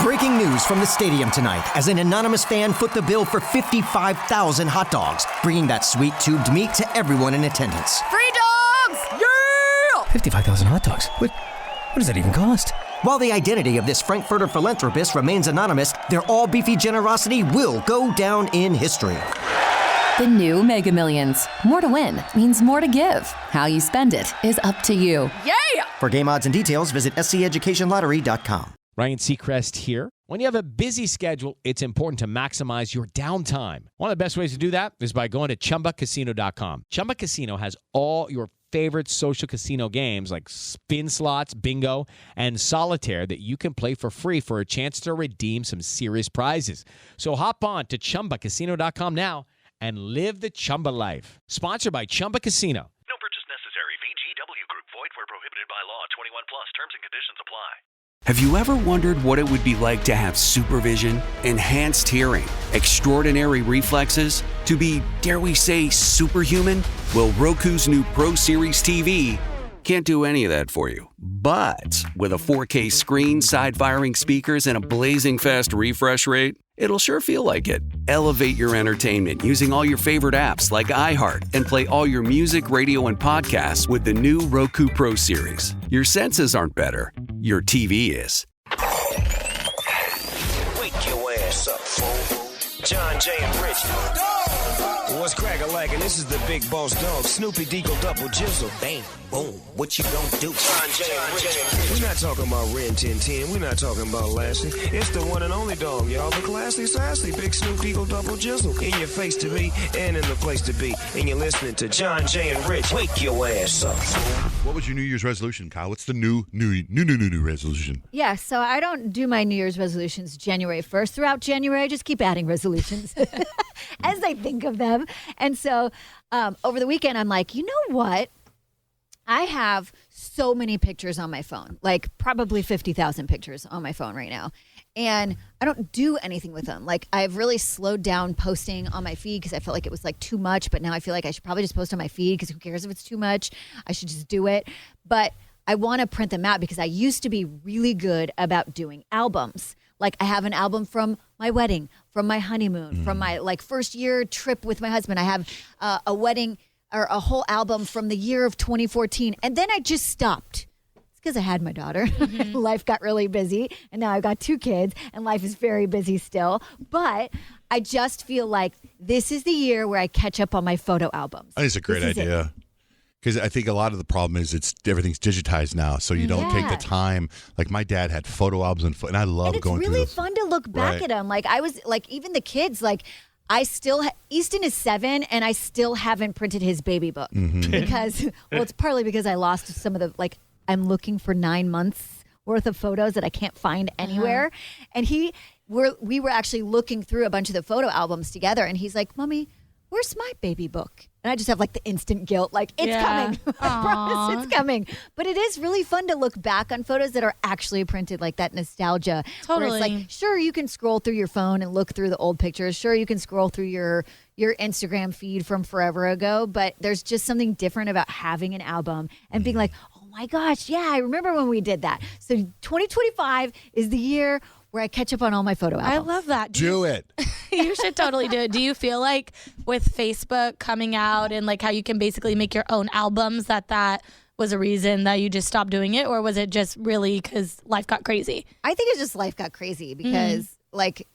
Breaking news from the stadium tonight as an anonymous fan foot the bill for 55,000 hot dogs, bringing that sweet tubed meat to everyone in attendance. Free dogs! Yeah! 55,000 hot dogs? What does that even cost? While the identity of this Frankfurter philanthropist remains anonymous, their all-beefy generosity will go down in history. The new Mega Millions. More to win means more to give. How you spend it is up to you. Yeah! For game odds and details, visit sceducationlottery.com. Ryan Seacrest here. When you have a busy schedule, it's important to maximize your downtime. One of the best ways to do that is by going to ChumbaCasino.com. Chumba Casino has all your favorite social casino games like spin slots, bingo, and solitaire that you can play for free for a chance to redeem some serious prizes. So hop on to ChumbaCasino.com now and live the Chumba life. Sponsored by Chumba Casino. No purchase necessary. VGW Group. Void where prohibited by law. 21 plus. Terms and conditions apply. Have you ever wondered what it would be like to have supervision, enhanced hearing, extraordinary reflexes, to be, dare we say, superhuman? Well, Roku's new Pro Series TV can't do any of that for you. But with a 4K screen, side-firing speakers, and a blazing fast refresh rate, it'll sure feel like it. Elevate your entertainment using all your favorite apps like iHeart and play all your music, radio, and podcasts with the new Roku Pro Series. Your senses aren't better. Your TV is. Wake your ass up, fool. Johnjay and Rich. What's crack-a-lackin'? This is the big boss dog, Snoopy Deagle Double Jizzle. Bang, boom, what you gonna do? Johnjay and Rich. We're not talking about Ren 1010. We're not talking about Lassie. It's the one and only dog, y'all. The classy, sassy, big Snoop Deagle Double Jizzle. In your face to be and in the place to be. And you're listening to Johnjay and Rich. Wake your ass up, fool. What was your New Year's resolution, Kyle? What's the new resolution? Yeah, so I don't do my New Year's resolutions January 1st. Throughout January, I just keep adding resolutions as I think of them. And so over the weekend, I'm like, you know what? I have so many pictures on my phone, like probably 50,000 pictures on my phone right now. And I don't do anything with them. Like, I've really slowed down posting on my feed because I felt like it was like too much. But now I feel like I should probably just post on my feed because who cares if it's too much? I should just do it. But I want to print them out because I used to be really good about doing albums. Like, I have an album from my wedding, from my honeymoon, from my like first year trip with my husband. I have a wedding or a whole album from the year of 2014. And then I just stopped. It's because I had my daughter. Life got really busy. And now I've got 2 kids and life is very busy still. But I just feel like this is the year where I catch up on my photo albums. That is a great idea. Because I think a lot of the problem is everything's digitized now, so you don't take the time. Like, my dad had photo albums, and I love going through those. It's really fun to look back at them. Like, I was, like, even the kids, like, I still, Easton is 7, and I still haven't printed his baby book. Because, well, it's partly because I lost some of the, like, I'm looking for 9 months worth of photos that I can't find anywhere. And we were actually looking through a bunch of the photo albums together, and he's like, Mommy, where's my baby book? And I just have like the instant guilt, like it's coming. I promise it's coming. But it is really fun to look back on photos that are actually printed, like that nostalgia. Totally. Where it's like, sure, you can scroll through your phone and look through the old pictures. Sure, you can scroll through your Instagram feed from forever ago. But there's just something different about having an album and being like, oh my gosh, yeah, I remember when we did that. So 2025 is the year where I catch up on all my photo albums. I love that. Do it. You should totally do it. Do you feel like with Facebook coming out and like how you can basically make your own albums that was a reason that you just stopped doing it? Or was it just really because life got crazy? I think it's just life got crazy because like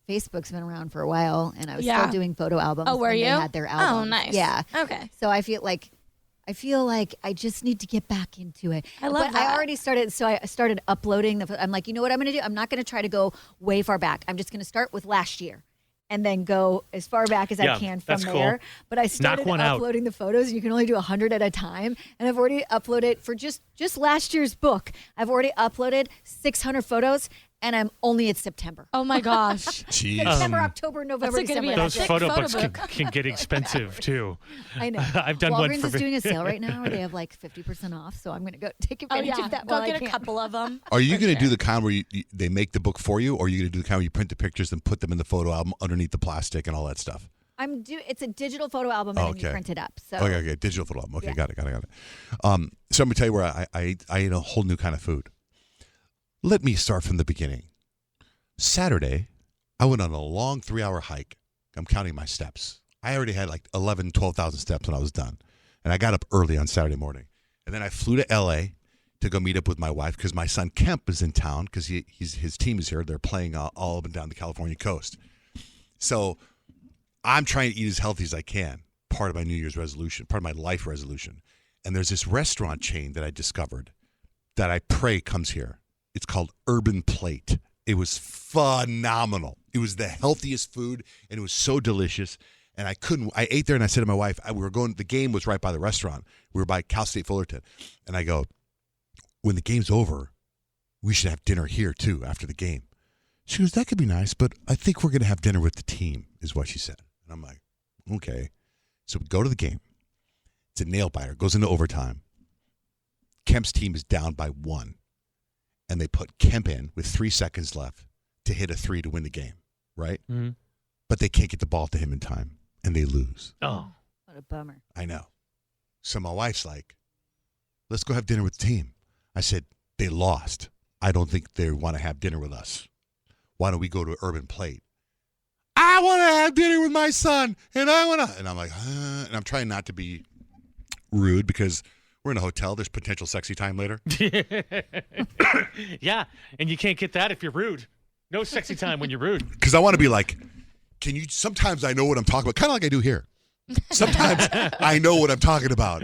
Facebook's been around for a while and I was still doing photo albums. Oh, were you? They had their albums. Oh, nice. Yeah. Okay. So I feel like I just need to get back into it. I love that. I already started, so I started uploading. I'm like, you know what I'm going to do? I'm not going to try to go way far back. I'm just going to start with last year and then go as far back as I can from there. Cool. But I started uploading the photos, and you can only do 100 at a time. And I've already uploaded for just last year's book. I've already uploaded 600 photos. And I'm only at September. Oh my gosh. Jeez. September, October, November, December. Those photo books can get expensive too. I know. I've done Walgreens one for is doing a sale right now where they have like 50% off. So I'm going to go take advantage of that. Go get a couple of them. Are you going to do the kind where they make the book for you, or are you going to do the kind where you print the pictures and put them in the photo album underneath the plastic and all that stuff? It's a digital photo album and then you print it up. So okay, digital photo album. Okay, got it. So I'm going to tell you where I ate a whole new kind of food. Let me start from the beginning. Saturday, I went on a long 3-hour hike. I'm counting my steps. I already had like 11, 12,000 steps when I was done. And I got up early on Saturday morning. And then I flew to L.A. to go meet up with my wife because my son Kemp is in town because his team is here. They're playing all up and down the California coast. So I'm trying to eat as healthy as I can, part of my New Year's resolution, part of my life resolution. And there's this restaurant chain that I discovered that I pray comes here. It's called Urban Plate. It was phenomenal. It was the healthiest food, and it was so delicious. And I ate there, and I said to my wife, the game was right by the restaurant. We were by Cal State Fullerton. And I go, when the game's over, we should have dinner here, too, after the game. She goes, that could be nice, but I think we're going to have dinner with the team, is what she said. And I'm like, okay. So we go to the game. It's a nail biter. Goes into overtime. Kemp's team is down by 1. And they put Kemp in with 3 seconds left to hit a 3 to win the game, right? Mm-hmm. But they can't get the ball to him in time, and they lose. Oh. What a bummer. I know. So my wife's like, let's go have dinner with the team. I said, they lost. I don't think they want to have dinner with us. Why don't we go to Urban Plate? I want to have dinner with my son, and I want to. And I'm like, and I'm trying not to be rude because we're in a hotel. There's potential sexy time later. Yeah, and you can't get that if you're rude. No sexy time when you're rude. Because I want to be like, sometimes I know what I'm talking about, kind of like I do here. Sometimes I know what I'm talking about.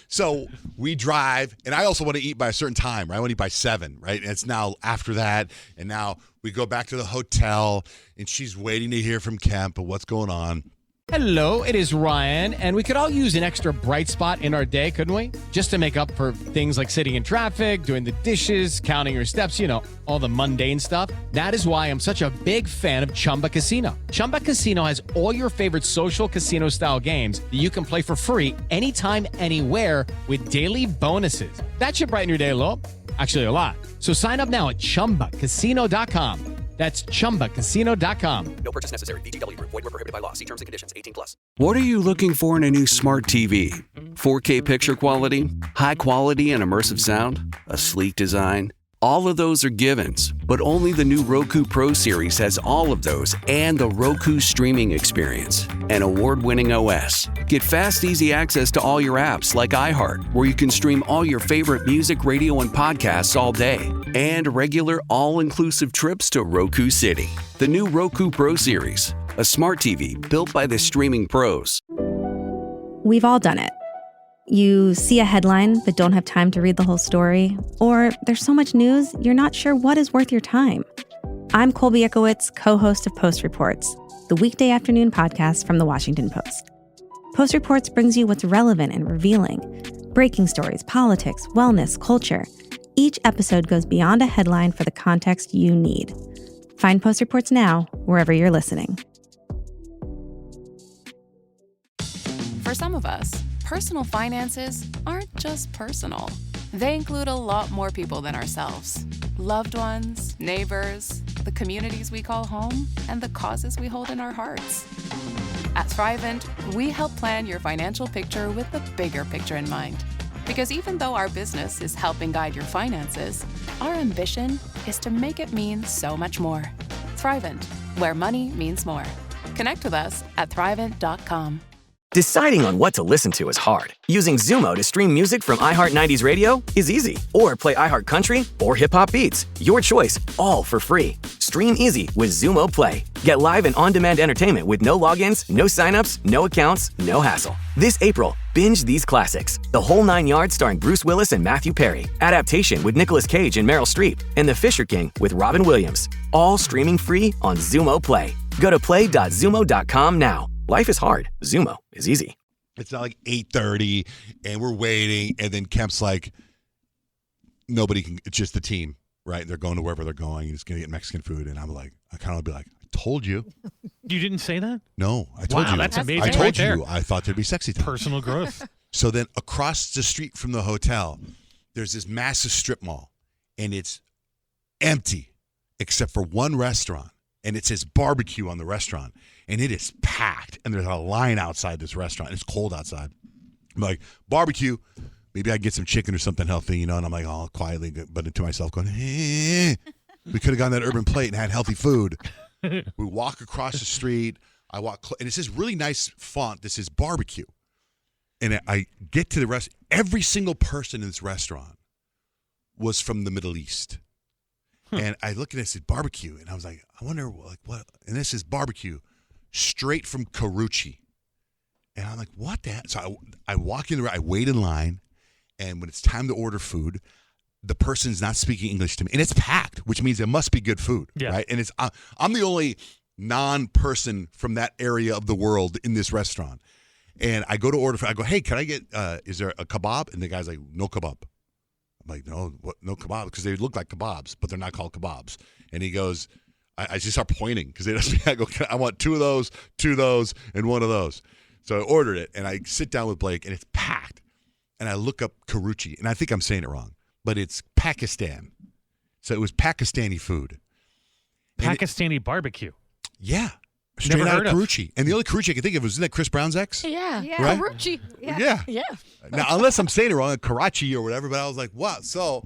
So we drive, and I also want to eat by a certain time, right? I want to eat by 7, right? And it's now after that, and now we go back to the hotel, and she's waiting to hear from Kemp and what's going on. Hello, it is Ryan, and we could all use an extra bright spot in our day, couldn't we? Just to make up for things like sitting in traffic, doing the dishes, counting your steps, all the mundane stuff. That is why I'm such a big fan of Chumba Casino. Chumba Casino has all your favorite social casino-style games that you can play for free anytime, anywhere with daily bonuses. That should brighten your day a little. Actually, a lot. So sign up now at ChumbaCasino.com. That's ChumbaCasino.com. No purchase necessary. VGW Group. Void where prohibited by law. See terms and conditions. 18+. What are you looking for in a new smart TV? 4K picture quality? High quality and immersive sound? A sleek design? All of those are givens, but only the new Roku Pro Series has all of those and the Roku streaming experience, an award-winning OS. Get fast, easy access to all your apps like iHeart, where you can stream all your favorite music, radio, and podcasts all day, and regular all-inclusive trips to Roku City. The new Roku Pro Series, a smart TV built by the streaming pros. We've all done it. You see a headline but don't have time to read the whole story, or there's so much news you're not sure what is worth your time. I'm Colby Ekowitz, co-host of Post Reports, the weekday afternoon podcast from The Washington Post. Post Reports brings you what's relevant and revealing. Breaking stories, politics, wellness, culture. Each episode goes beyond a headline for the context you need. Find Post Reports now, wherever you're listening. For some of us, personal finances aren't just personal. They include a lot more people than ourselves. Loved ones, neighbors, the communities we call home, and the causes we hold in our hearts. At Thrivent, we help plan your financial picture with the bigger picture in mind. Because even though our business is helping guide your finances, our ambition is to make it mean so much more. Thrivent, where money means more. Connect with us at Thrivent.com. Deciding on what to listen to is hard. Using Zumo to stream music from iHeart90s Radio is easy. Or play iHeart Country or Hip Hop Beats. Your choice, all for free. Stream easy with Zumo Play. Get live and on-demand entertainment with no logins, no signups, no accounts, no hassle. This April, binge these classics. The Whole 9 Yards starring Bruce Willis and Matthew Perry. Adaptation with Nicolas Cage and Meryl Streep. And The Fisher King with Robin Williams. All streaming free on Zumo Play. Go to play.zumo.com now. Life is hard. Zumo is easy. It's not like 8:30 and we're waiting, and then Kemp's like, nobody can. It's just the team, right? They're going to wherever they're going. He's going to get Mexican food, and I'm like, I kind of be like, I told you. You didn't say that? No, I told you. Wow, that's amazing. I told right you. there. I thought there'd be sexy time. Personal growth. So then across the street from the hotel, there's this massive strip mall, and it's empty except for one restaurant, and it says barbecue on the restaurant. And it is packed, and there's a line outside this restaurant. It's cold outside. I'm like, barbecue. Maybe I get some chicken or something healthy, and I'm like, all quietly, but to myself going, We could have gone to that Urban Plate and had healthy food. We walk across the street. I walk, and it says really nice font. This is barbecue. And I get to the restaurant. Every single person in this restaurant was from the Middle East. And I look at it and said barbecue. And I was like, I wonder like what. And this is barbecue straight from Karachi. And I'm like, what the heck? So I walk in, I wait in line. And when it's time to order food, the person's not speaking English to me. And it's packed, which means it must be good food. Yeah. Right. And I'm the only non-person from that area of the world in this restaurant. And I go to order. I go, hey, can I get, is there a kebab? And the guy's like, no kebab. I'm like, no, what? No kebab? Because they look like kebabs, but they're not called kebabs. And he goes, I just start pointing because I go, I want 2 of those, and 1 of those. So I ordered it, and I sit down with Blake, and it's packed. And I look up Karachi, and I think I'm saying it wrong, but it's Pakistan. So it was Pakistani food. Pakistani barbecue. Yeah. Straight out of Karachi. And the only Karachi I can think of was, isn't that Chris Brown's ex? Yeah. Right? Karachi. Yeah. Now, unless I'm saying it wrong, Karachi or whatever, but I was like, wow. So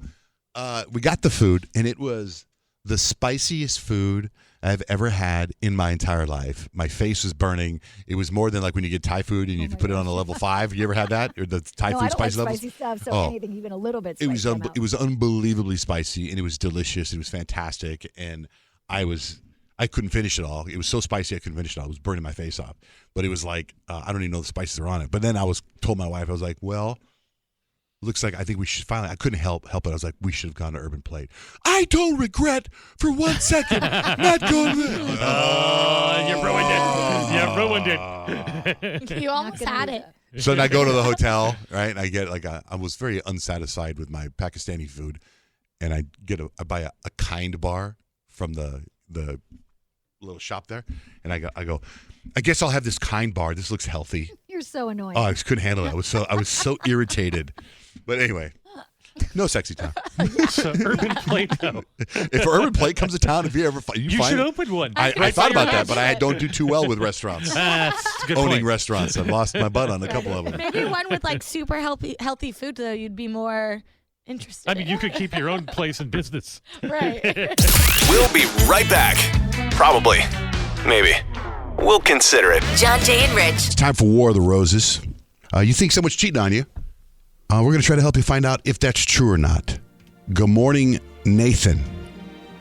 we got the food, and it was the spiciest food I've ever had in my entire life. My face was burning. It was more than like when you get Thai food and you put it on a level 5. You ever had that? Or the Thai food spice levels? Spicy stuff, so anything even a little bit spicy. It was unbelievably spicy, and it was delicious. It was fantastic, and I couldn't finish it all. It was so spicy I couldn't finish it all. It was burning my face off. But it was like, I don't even know the spices are on it. But then I told my wife, I was like, well, looks like I think we should finally, I couldn't help it. I was like, we should have gone to Urban Plate. I don't regret for 1 second not going there. Oh, you ruined it. You almost had it. So then I go to the hotel, right? And I get I was very unsatisfied with my Pakistani food. And I buy a Kind bar from the little shop there, and I go, I guess I'll have this Kind bar. This looks healthy. You're so annoying. Oh, I just couldn't handle it. I was so irritated. But anyway, no sexy time. So Urban Plate, though. If Urban Plate comes to town, if you ever you should open one. I thought about that, but I don't do too well with restaurants. That's a good Owning point. restaurants. I've lost my butt on a couple of them. Maybe one with like super healthy food, though. You'd be more interested. I mean, you could keep your own place in business. Right. We'll be right back. Probably. Maybe. We'll consider it. Johnjay and Rich. It's time for War of the Roses. You think someone's cheating on you? We're going to try to help you find out if that's true or not. Good morning, Nathan.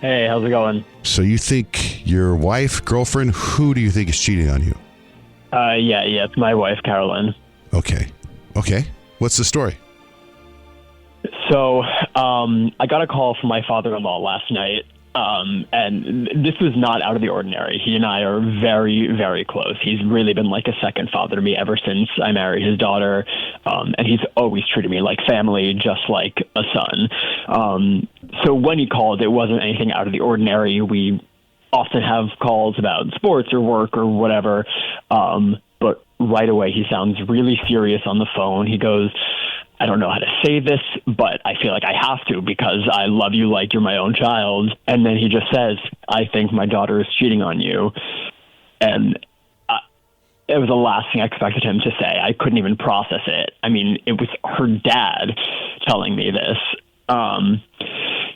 Hey, how's it going? So you think your wife, girlfriend, who do you think is cheating on you? Yeah, it's my wife, Carolyn. Okay. What's the story? So, I got a call from my father-in-law last night, and this was not out of the ordinary. He and I are very, very close. He's really been like a second father to me ever since I married his daughter, and he's always treated me like family, just like a son. So when he called, it wasn't anything out of the ordinary. We often have calls about sports or work or whatever, but right away he sounds really serious on the phone. He goes, I don't know how to say this, but I feel like I have to because I love you like you're my own child. And then he just says, I think my daughter is cheating on you. And it was the last thing I expected him to say. I couldn't even process it. I mean, it was her dad telling me this.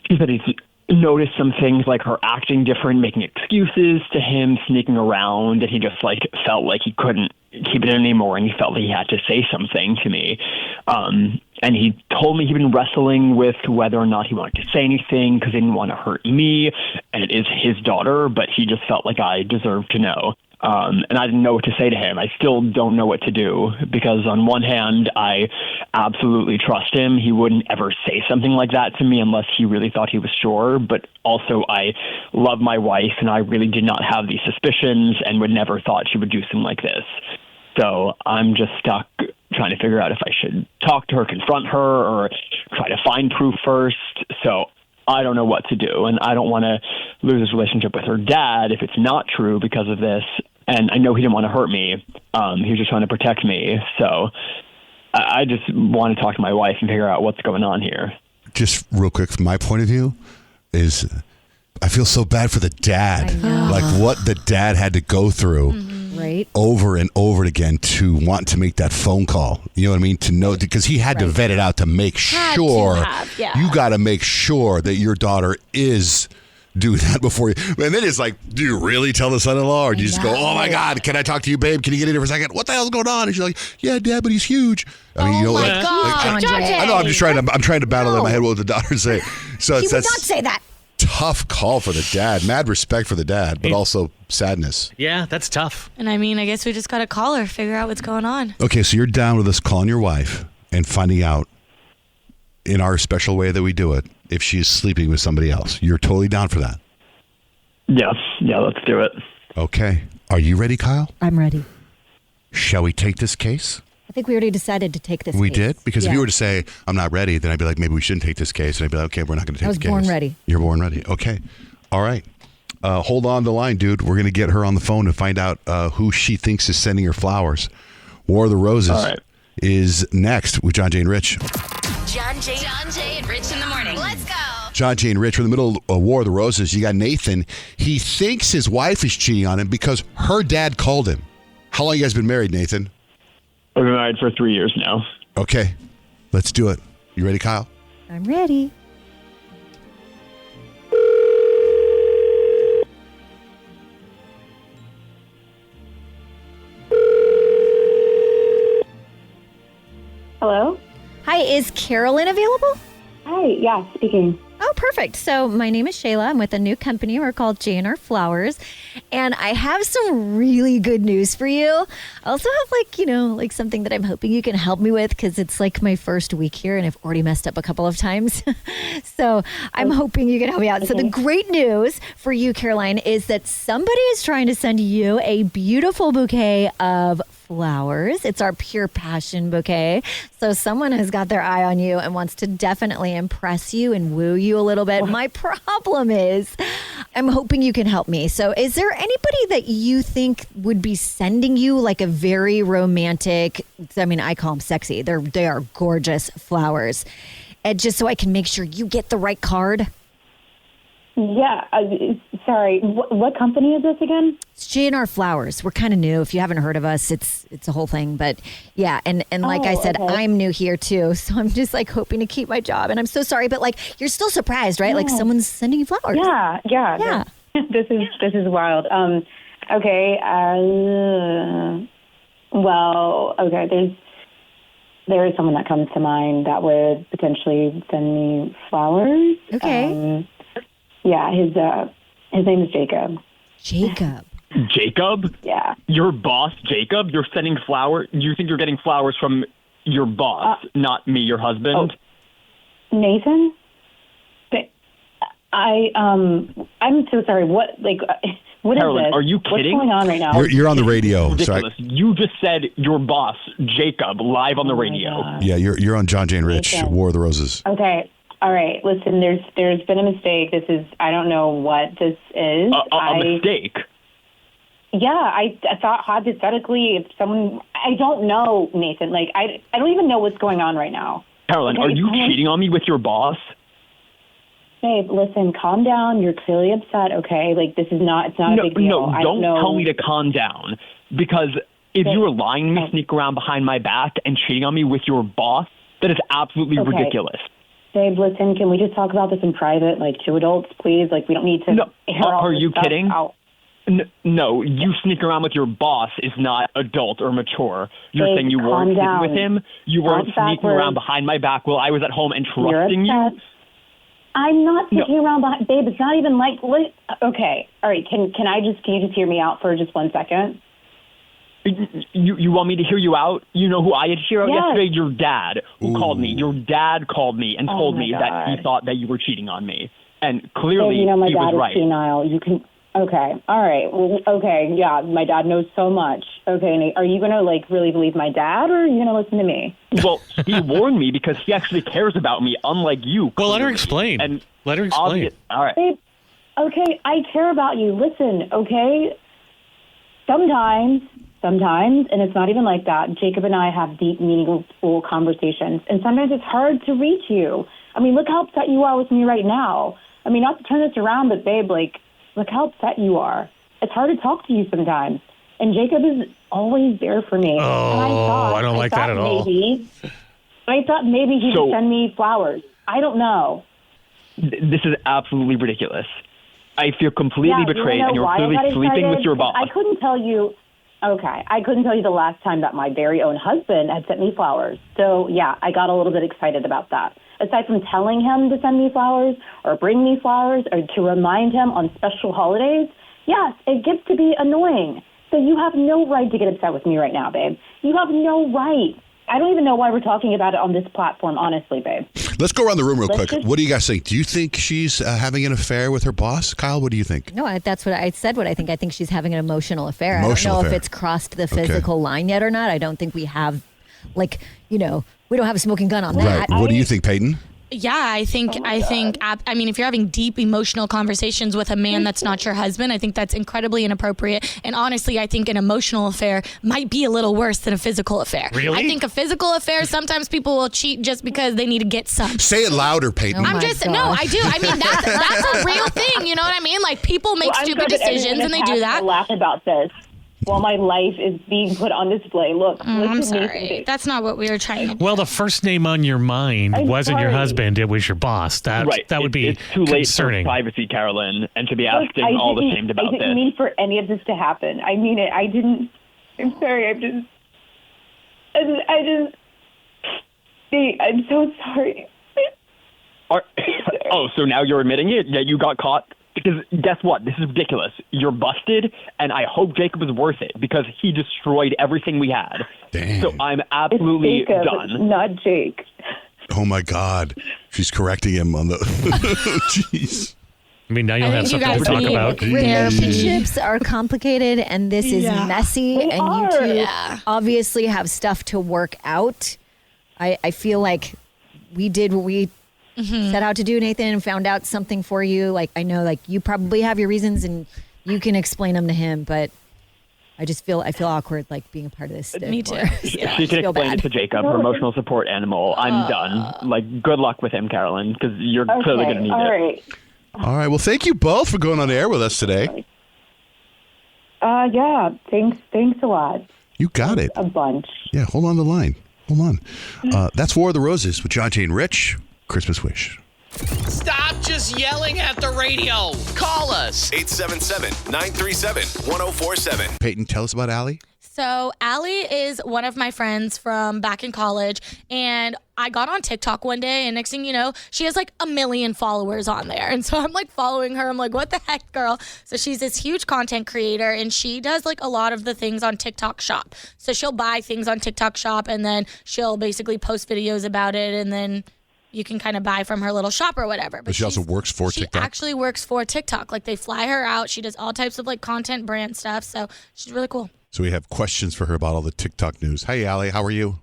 He said he's noticed some things like her acting different, making excuses to him, sneaking around, and he just felt like he couldn't keep it in anymore, and he felt like he had to say something to me. And he told me he'd been wrestling with whether or not he wanted to say anything because he didn't want to hurt me, and it is his daughter, but he just felt like I deserved to know. And I didn't know what to say to him. I still don't know what to do because on one hand, I absolutely trust him. He wouldn't ever say something like that to me unless he really thought he was sure. But also I love my wife and I really did not have these suspicions and would never thought she would do something like this. So I'm just stuck trying to figure out if I should talk to her, confront her, or try to find proof first. So I don't know what to do, and I don't want to lose this relationship with her dad if it's not true because of this. And I know he didn't want to hurt me. He was just trying to protect me. So I just want to talk to my wife and figure out what's going on here. Just real quick, from my point of view, is I feel so bad for the dad. Like what the dad had to go through right, over and over again to want to make that phone call. You know what I mean? To know, because he had to vet it out to make sure. You got to make sure that your daughter is do that before you. And then it's like, do you really tell the son-in-law, or do you just go, oh my God, can I talk to you, babe? Can you get in here for a second? What the hell's going on? And she's like, yeah, Dad, but he's huge. I mean, God, I know. I'm trying to battle in my head what the daughter say. So He it's would not say that. tough call for the dad. Mad respect for the dad, but also sadness. Yeah, that's tough. And I mean, I guess we just got to call her, figure out what's going on. Okay, so you're down with us calling your wife and finding out in our special way that we do it if she's sleeping with somebody else. You're totally down for that. Yes. Yeah, let's do it. Okay. Are you ready, Kyle? I'm ready. Shall we take this case? I think we already decided to take this We case. did? Because if Yeah. you were to say, I'm not ready, then I'd be like, maybe we shouldn't take this case. And I'd be like, okay, we're not going to take I was the case. born ready. You're born ready. Okay. All right. Hold on the line, dude. We're going to get her on the phone to find out who she thinks is sending her flowers. War of the Roses is next with Johnjay and Rich. Johnjay and Rich in the morning. Let's go. Johnjay and Rich, we're in the middle of War of the Roses. You got Nathan. He thinks his wife is cheating on him because her dad called him. How long you guys been married, Nathan? We've been married for 3 years now. Okay. Let's do it. You ready, Kyle? I'm ready. Hello? Hi, is Carolyn available? Hi, yeah, speaking. Oh, perfect. So my name is Shayla. I'm with a new company. We're called J&R Flowers. And I have some really good news for you. I also have something that I'm hoping you can help me with because it's like my first week here and I've already messed up a couple of times. So I'm hoping you can help me out. So the great news for you, Caroline, is that somebody is trying to send you a beautiful bouquet of flowers. It's our pure passion bouquet. So someone has got their eye on you and wants to definitely impress you and woo you a little bit. My problem is I'm hoping you can help me. So is there anybody that you think would be sending you like a very romantic, I mean, I call them sexy. They are gorgeous flowers. And just so I can make sure you get the right card. Yeah, sorry. What company is this again? It's J&R Flowers. We're kind of new. If you haven't heard of us, it's a whole thing. But yeah, and like I said, okay. I'm new here too. So I'm just like hoping to keep my job. And I'm so sorry, but like you're still surprised, right? Like someone's sending you flowers. Yeah. This is wild. Okay. Well, okay. There is someone that comes to mind that would potentially send me flowers. Okay. Yeah, his name is Jacob. Jacob? Yeah. Your boss, Jacob? You're sending flowers? You think you're getting flowers from your boss, not me, your husband? Nathan? I'm so sorry. What Carolyn, is this? are you kidding? What's going on right now? You're on the radio. Ridiculous. You just said your boss, Jacob, live on the radio. Yeah, you're on Johnjay and Rich, Okay. War of the Roses. Okay. All right. Listen, there's been a mistake. I don't know what this is. A mistake? Yeah, I thought hypothetically if someone, I don't know, Nathan. Like, I don't even know what's going on right now. Carolyn, are you cheating on me with your boss? Babe, listen, calm down. You're clearly upset, okay? Like, it's not a big deal. No, don't tell me to calm down. Because if you were lying to me, sneak around behind my back and cheating on me with your boss, that is absolutely ridiculous. Babe, listen, can we just talk about this in private, like two adults, please? Like, we don't need to air all Are this you stuff kidding? out. No, you sneaking around with your boss is not adult or mature. You're Babe, saying you weren't calm down. with him. You weren't Count sneaking backwards. around behind my back while I was at home and You're trusting you. upset. I'm not sneaking around behind, babe. It's not even like, okay. All right. Can you just hear me out for just 1 second? You want me to hear you out? You know who I had to hear out Yes. yesterday? Your dad, who called me. Your dad called me and told my me that he God. thought that you were cheating on me. And clearly, Babe, my he dad was is right. senile. You can. Okay. All right. Well, okay. Yeah. My dad knows so much. Okay. Nate, are you going to really believe my dad or are you going to listen to me? Well, he warned me because he actually cares about me, unlike you. Well, let her clearly. explain. And let her explain. All right. Babe, okay. I care about you. Listen, okay. Sometimes, and it's not even like that, Jacob and I have deep, meaningful conversations. And sometimes it's hard to reach you. I mean, look how upset you are with me right now. I mean, not to turn this around, but babe, look how upset you are. It's hard to talk to you sometimes. And Jacob is always there for me. Oh, I don't like that at all. I thought maybe he'd send me flowers. I don't know. This is absolutely ridiculous. I feel completely betrayed, and you're clearly sleeping with your boss. I couldn't tell you. Okay, I couldn't tell you the last time that my very own husband had sent me flowers. So, yeah, I got a little bit excited about that. Aside from telling him to send me flowers or bring me flowers or to remind him on special holidays, yes, it gets to be annoying. So you have no right to get upset with me right now, babe. You have no right. I don't even know why we're talking about it on this platform, honestly, babe. Let's go around the room real quick. What do you guys think? Do you think she's having an affair with her boss? Kyle, what do you think? No, that's what I said. What I think she's having an emotional affair. Emotional I don't know affair. if it's crossed the physical line yet or not. I don't think we have, we don't have a smoking gun on that. Right. What do you think, Peyton? Yeah, I think, if you're having deep emotional conversations with a man that's not your husband, I think that's incredibly inappropriate. And honestly, I think an emotional affair might be a little worse than a physical affair. Really? I think a physical affair, sometimes people will cheat just because they need to get some. Say it louder, Peyton. No, I do. I mean, that's a real thing. You know what I mean? Like, people make stupid decisions and they do that. Laugh about this while my life is being put on display. Look, I'm sorry. That's not what we were trying to do. Well, the first name on your mind wasn't your husband; it was your boss. That would be It's too late concerning. for privacy, Carolyn, and to be asking all ashamed about I this. didn't mean for any of this to happen. I mean it. I didn't. I'm sorry. I'm so sorry. So now you're admitting it? That you got caught? Because guess what? This is ridiculous. You're busted, and I hope Jacob was worth it because he destroyed everything we had. Damn. So I'm absolutely it's Jacob, done. Not Jake. Oh, my God. She's correcting him on the... Jeez. I mean, now you'll have something to talk about. Relationships are complicated, and this is messy, They and are. you two obviously have stuff to work out. I feel like we did what we set out to do, Nathan, and found out something for you. Like, I know, like, you probably have your reasons, and you can explain them to him, but I feel awkward, like, being a part of this. Me too. She can explain it to Jacob, her emotional support animal. I'm done. Like, good luck with him, Carolyn, because you're clearly going to need all it. right. All right. Well, thank you both for going on air with us today. Yeah. Thanks a lot. You got it. A bunch. Yeah, hold on the line. Hold on. That's War of the Roses with Johnjay and Rich. Christmas wish. Stop just yelling at the radio. Call us. 877-937-1047. Peyton, tell us about Allie. So Allie is one of my friends from back in college, and I got on TikTok one day, and next thing you know, she has like 1 million followers on there. And so I'm like following her. I'm like, what the heck, girl? So she's this huge content creator, and she does like a lot of the things on TikTok Shop. So she'll buy things on TikTok Shop, and then she'll basically post videos about it, and then you can kind of buy from her little shop or whatever. But she also works for TikTok? She actually works for TikTok. Like, they fly her out. She does all types of like content brand stuff. So she's really cool. So we have questions for her about all the TikTok news. Hey, Allie, how are you?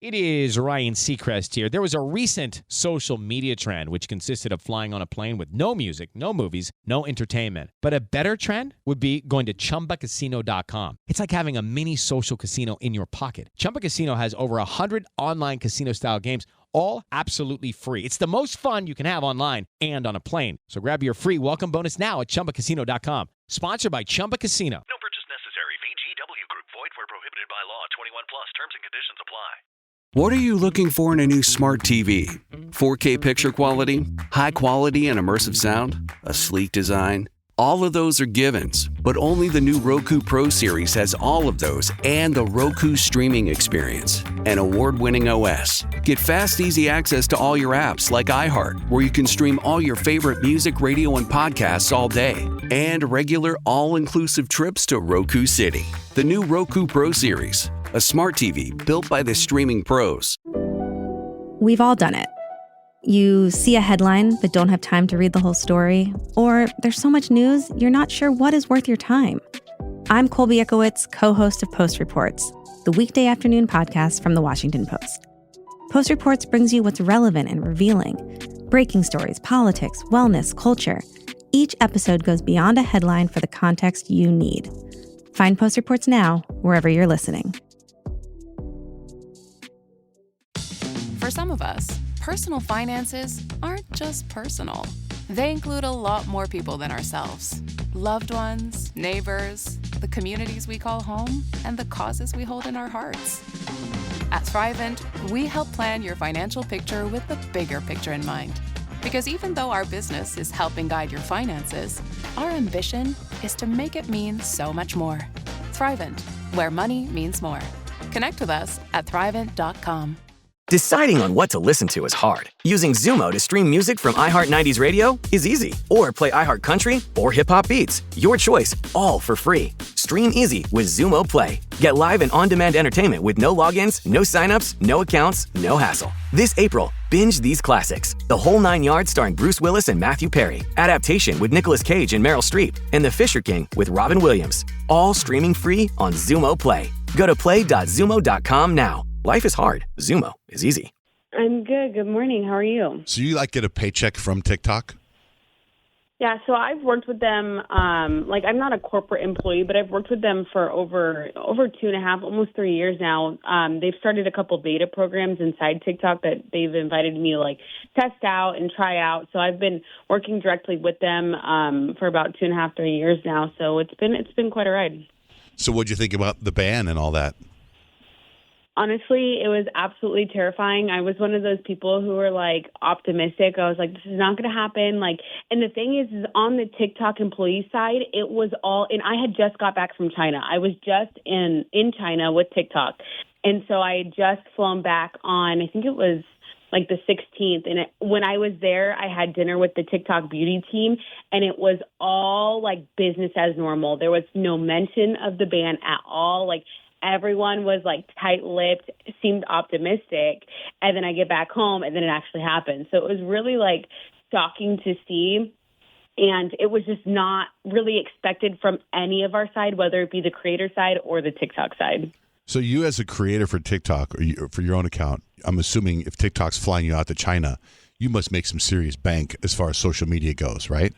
It is Ryan Seacrest here. There was a recent social media trend which consisted of flying on a plane with no music, no movies, no entertainment. But a better trend would be going to ChumbaCasino.com. It's like having a mini social casino in your pocket. Chumba Casino has over 100 online casino-style games, all absolutely free. It's the most fun you can have online and on a plane. So grab your free welcome bonus now at ChumbaCasino.com. Sponsored by Chumba Casino. No purchase necessary. VGW Group. Void where prohibited by law. 21 plus. Terms and conditions apply. What are you looking for in a new smart TV? 4K picture quality? High quality and immersive sound? A sleek design? All of those are givens, but only the new Roku Pro Series has all of those and the Roku streaming experience, an award-winning OS. Get fast, easy access to all your apps like iHeart, where you can stream all your favorite music, radio, and podcasts all day, and regular all-inclusive trips to Roku City. The new Roku Pro Series, a smart TV built by the streaming pros. We've all done it. You see a headline but don't have time to read the whole story, or there's so much news you're not sure what is worth your time. I'm Colby Ekowitz, co-host of Post Reports, the weekday afternoon podcast from The Washington Post. Post Reports brings you what's relevant and revealing. Breaking stories, politics, wellness, culture. Each episode goes beyond a headline for the context you need. Find Post Reports now, wherever you're listening. For some of us, personal finances aren't just personal. They include a lot more people than ourselves. Loved ones, neighbors, the communities we call home, and the causes we hold in our hearts. At Thrivent, we help plan your financial picture with the bigger picture in mind. Because even though our business is helping guide your finances, our ambition is to make it mean so much more. Thrivent, where money means more. Connect with us at thrivent.com. Deciding on what to listen to is hard. Using Zumo to stream music from iHeartRadio Radio is easy. Or play iHeart Country or Hip Hop Beats. Your choice, all for free. Stream easy with Zumo Play. Get live and on-demand entertainment with no logins, no signups, no accounts, no hassle. This April, binge these classics. The Whole 9 Yards starring Bruce Willis and Matthew Perry. Adaptation with Nicolas Cage and Meryl Streep. And The Fisher King with Robin Williams. All streaming free on Zumo Play. Go to play.zumo.com now. Life is hard. Zumo is easy. I'm good. Good morning. How are you? So you get a paycheck from TikTok? Yeah, so I've worked with them, I'm not a corporate employee, but I've worked with them for over 2.5, almost 3 years now. They've started a couple beta programs inside TikTok that they've invited me to test out and try out. So I've been working directly with them for about 2.5, 3 years now. So it's been quite a ride. So what'd you think about the ban and all that? Honestly, it was absolutely terrifying. I was one of those people who were optimistic. I was like, this is not going to happen. And the thing is on the TikTok employee side, it was all, and I had just got back from China. I was just in China with TikTok. And so I had just flown back on, I think it was the 16th. And when I was there, I had dinner with the TikTok beauty team, and it was all business as normal. There was no mention of the ban at all. Everyone was tight-lipped, seemed optimistic, and then I get back home and then it actually happened. So it was really shocking to see, and it was just not really expected from any of our side, whether it be the creator side or the TikTok side. So you as a creator for TikTok or for your own account, I'm assuming if TikTok's flying you out to China, you must make some serious bank as far as social media goes, right?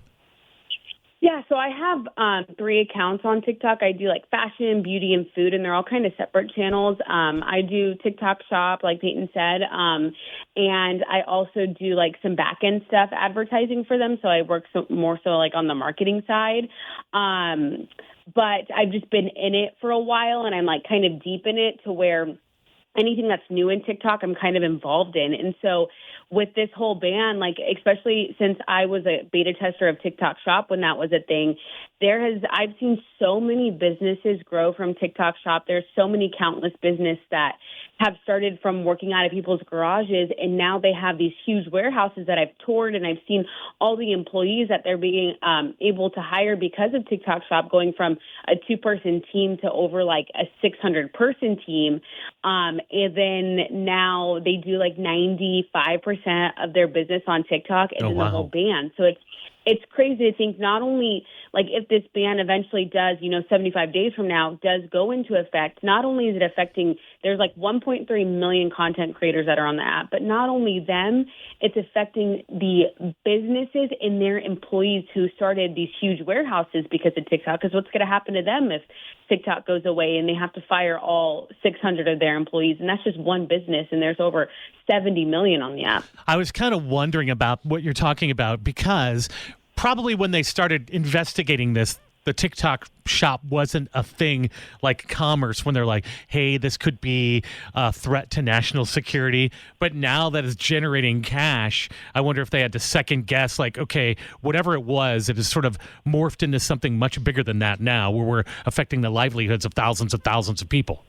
Yeah, so I have 3 accounts on TikTok. I do fashion, beauty, and food, and they're all kind of separate channels. I do TikTok Shop, like Peyton said, and I also do some back-end stuff, advertising for them. So I work more so on the marketing side. But I've just been in it for a while, and I'm kind of deep in it to where anything that's new in TikTok, I'm kind of involved in. And so with this whole ban, especially since I was a beta tester of TikTok Shop when that was a thing, I've seen so many businesses grow from TikTok Shop. There's so many countless businesses that have started from working out of people's garages, and now they have these huge warehouses that I've toured, and I've seen all the employees that they're being able to hire because of TikTok Shop, going from a 2-person team to over a 600-person team. And then now they do 95% of their business on TikTok, and then the whole ban. So it's crazy to think not only if this ban eventually does, 75 days from now does go into effect, not only is it affecting, there's 1.3 million content creators that are on the app, but not only them, it's affecting the businesses and their employees who started these huge warehouses because of TikTok. Because what's going to happen to them if TikTok goes away and they have to fire all 600 of their employees? And that's just one business, and there's over 70 million on the app. I was kind of wondering about what you're talking about, because probably when they started investigating this, the TikTok Shop wasn't a thing like commerce, when they're like, hey, this could be a threat to national security. But now that it's generating cash, I wonder if they had to second guess, okay, whatever it was, it has sort of morphed into something much bigger than that now, where we're affecting the livelihoods of thousands of people.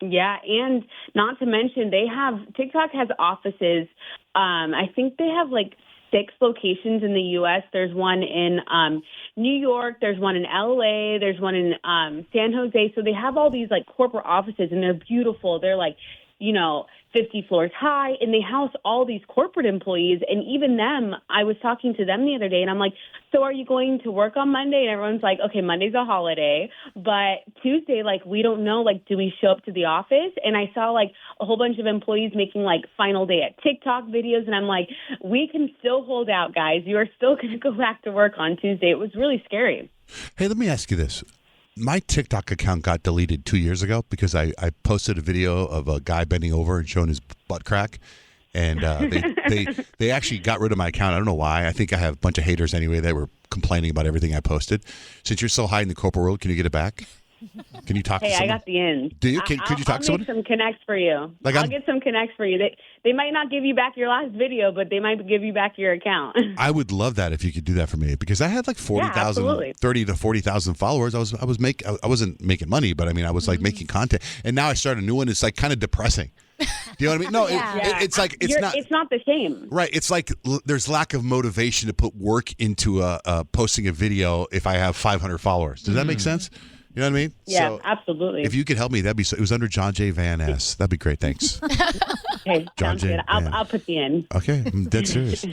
Yeah, and not to mention TikTok has offices. I think they have 6 locations in the U.S. There's one in New York. There's one in L.A. There's one in San Jose. So they have all these corporate offices, and they're beautiful. They're 50 floors high, and they house all these corporate employees. And even them, I was talking to them the other day, and I'm like, so are you going to work on Monday? And everyone's like, okay, Monday's a holiday, but Tuesday, we don't know, do we show up to the office? And I saw a whole bunch of employees making final day at TikTok videos, and I'm like, we can still hold out, guys. You are still going to go back to work on Tuesday. It was really scary. Hey, let me ask you this. My TikTok account got deleted 2 years ago because I posted a video of a guy bending over and showing his butt crack. And they actually got rid of my account. I don't know why. I think I have a bunch of haters anyway that were complaining about everything I posted. Since you're so high in the corporate world, can you get it back? Can you talk to Hey, someone? I got the ins. Do you? Could you talk to I'll someone? make some connects for you. Like, I'll get some connects for you. They might not give you back your last video, but they might give you back your account. I would love that if you could do that for me, because I had like 40,000, absolutely. 30 to 40,000 followers. I wasn't making money, but I mean, I was like making content, and now I start a new one. It's like kind of depressing. Do you know what I mean? No, it's like it's not the same. Right. It's like there's lack of motivation to put work into posting a video if I have 500 followers. Does that make sense? You know what I mean? Yeah, So absolutely. if you could help me, that'd be so. It was under Johnjay Van S. That'd be great. Thanks. Okay, sounds Johnjay good. I'll put you in. Okay, I'm dead serious.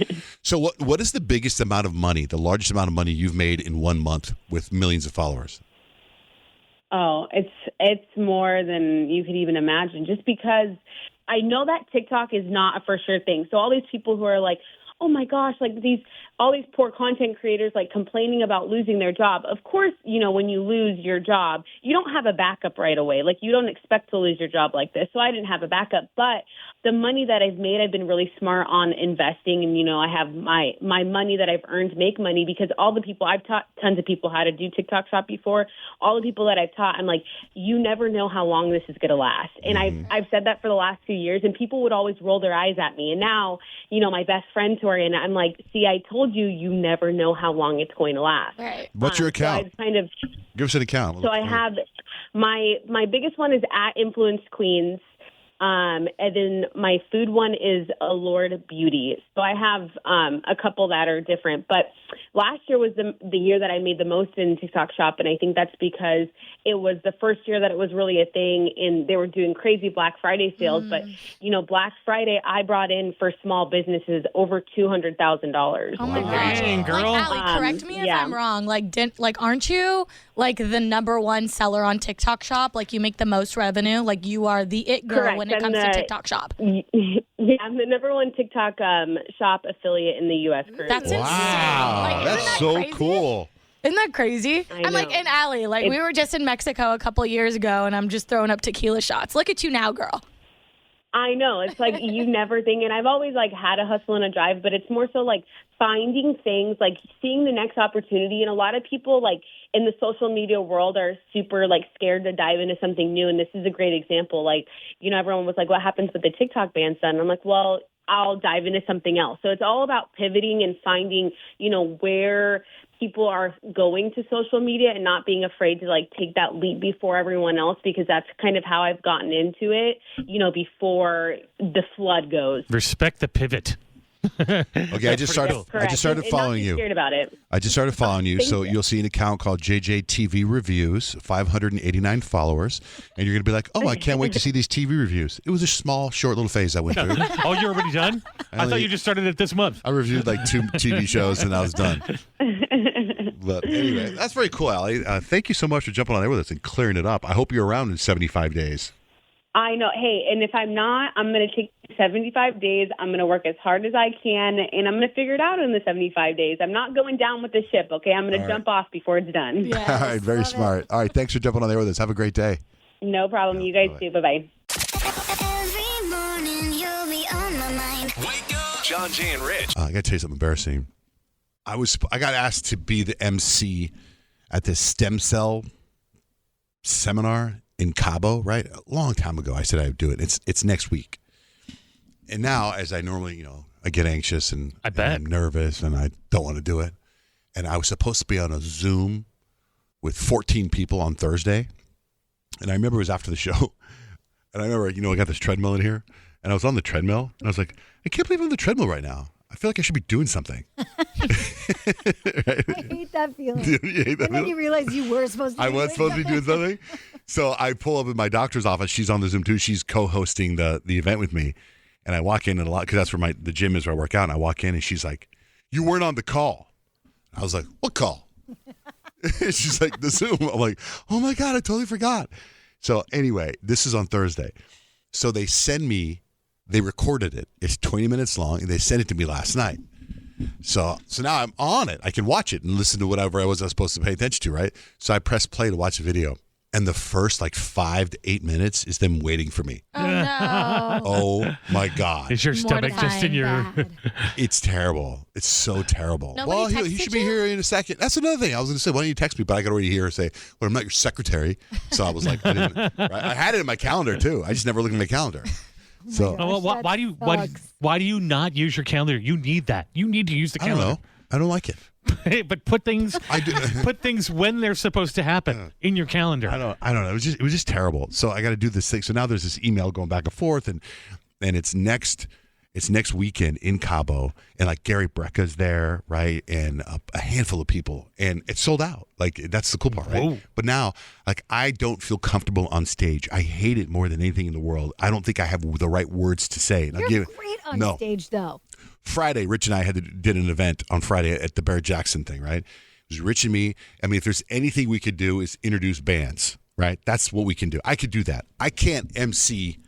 So what is the biggest amount of money, the largest amount of money you've made in 1 month with millions of followers? Oh, it's more than you could even imagine. Just because I know that TikTok is not a for sure thing. So all these people who are like, oh my gosh, like all these poor content creators like complaining about losing their job. Of course, when you lose your job, you don't have a backup right away. Like you don't expect to lose your job like this. So I didn't have a backup, but the money that I've made, I've been really smart on investing. And, I have my money that I've earned make money, because all the people I've taught tons of people how to do TikTok shop before, all the people that I've taught, I'm like, you never know how long this is going to last. And I've said that for the last few years, and people would always roll their eyes at me. And now, my best friend Tori, and I'm like, see, I told you never know how long it's going to last. Right. What's your account? So I've Give us an account. So I have my biggest one is @Influence Queens. And then my food one is Allured Beauty. So I have a couple that are different. But last year was the year that I made the most in TikTok Shop, and I think that's because it was the first year that it was really a thing, and they were doing crazy Black Friday sales. But, Black Friday, I brought in for small businesses over $200,000. Oh my gosh. Dang, girl. Like, Allie, correct me if I'm wrong. Aren't you like the number one seller on TikTok Shop? Like you make the most revenue. Like you are the it girl Correct. when it comes to TikTok Shop. Yeah, I'm the number one TikTok shop affiliate in the U.S. currently. That's insane. Like, That's isn't that so crazy? cool. Isn't that crazy? I'm like, in Allie, we were just in Mexico a couple years ago, and I'm just throwing up tequila shots. Look at you now, girl. I know. It's like you never think, and I've always had a hustle and a drive, but it's more so finding things, seeing the next opportunity. And a lot of people in the social media world are super scared to dive into something new. And this is a great example. Everyone was like, what happens with the TikTok ban son? And I'm like, well, I'll dive into something else. So it's all about pivoting and finding, where people are going to social media and not being afraid to take that leap before everyone else, because that's kind of how I've gotten into it, before the flood goes. Respect the pivot. Okay, I just started following you. Scared about it. I just started following you, so you. You'll see an account called JJ TV Reviews, 589 followers, and you're going to be like, oh, I can't wait to see these TV reviews. It was a small, short little phase I went through. Oh, you're already done? I thought you just started it this month. I reviewed 2 TV shows, and I was done. But anyway, that's very cool, Allie. Thank you so much for jumping on there with us and clearing it up. I hope you're around in 75 days. I know. Hey, and if I'm not, I'm going to take 75 days. I'm going to work as hard as I can, and I'm going to figure it out in the 75 days. I'm not going down with the ship, okay? I'm going to jump off before it's done. Yes, all right, very smart. All right, thanks for jumping on there with us. Have a great day. No problem. You guys too. Bye-bye. Every morning you'll be on my mind. Wake up. Johnjay and Rich. I got to tell you something embarrassing. I got asked to be the MC at this stem cell seminar in Cabo, right? A long time ago, I said I would do it. It's next week. And now, as I normally, I get anxious and I'm nervous and I don't want to do it. And I was supposed to be on a Zoom with 14 people on Thursday. And I remember it was after the show. And I remember, I got this treadmill in here. And I was on the treadmill. And I was like, I can't believe I'm on the treadmill right now. I feel like I should be doing something. Right? I hate that feeling. You hate that and then you realize you were supposed to be doing something. So I pull up in my doctor's office. She's on the Zoom too. She's co-hosting the event with me. And I walk in and because that's where the gym is where I work out. And I walk in and she's like, you weren't on the call. I was like, what call? She's like, the Zoom. I'm like, oh my God, I totally forgot. So anyway, this is on Thursday. So they recorded it. It's 20 minutes long, and they sent it to me last night. So now I'm on it. I can watch it and listen to whatever I was supposed to pay attention to, right? So I press play to watch the video. And the first 5 to 8 minutes is them waiting for me. Oh, no. Oh, my God. Is your stomach just in your... It's terrible. It's so terrible. Nobody Well, he should be here in a second. That's another thing. I was going to say, why don't you text me? But I got already hear her say, well, I'm not your secretary. So I was like, I had it in my calendar, too. I just never looked at my calendur. So why do you not use your calendar? You need that. You need to use the calendar. I don't know. I don't like it. But put things put things when they're supposed to happen in your calendar. I don't know. It was just terrible. So I got to do this thing. So now there's this email going back and forth, and it's next weekend in Cabo, and Gary Brecka's there, right, and a handful of people, and it's sold out. That's the cool part, right? Whoa. But now, I don't feel comfortable on stage. I hate it more than anything in the world. I don't think I have the right words to say. And You're great on stage, though. Friday, Rich and I did an event on Friday at the Barrett Jackson thing, right? It was Rich and me. I mean, if there's anything we could do is introduce bands, right? That's what we can do. I could do that. I can't MC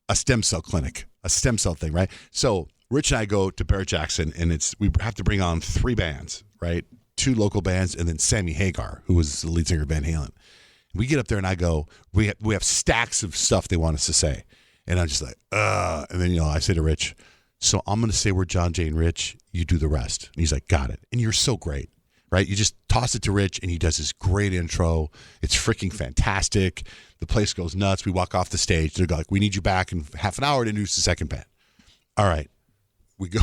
a stem cell clinic, a stem cell thing, right? So Rich and I go to Barrett Jackson, and we have to bring on 3 bands, right? 2 local bands, and then Sammy Hagar, who was the lead singer of Van Halen. We get up there, and I go, we have stacks of stuff they want us to say. And I'm just like, and then, I say to Rich, so I'm going to say we're Johnjay and Rich. You do the rest. And he's like, got it. And you're so great, right? You just toss it to Rich, and he does this great intro. It's freaking fantastic. The place goes nuts. We walk off the stage. They're like, we need you back in half an hour to introduce the second band. All right. We go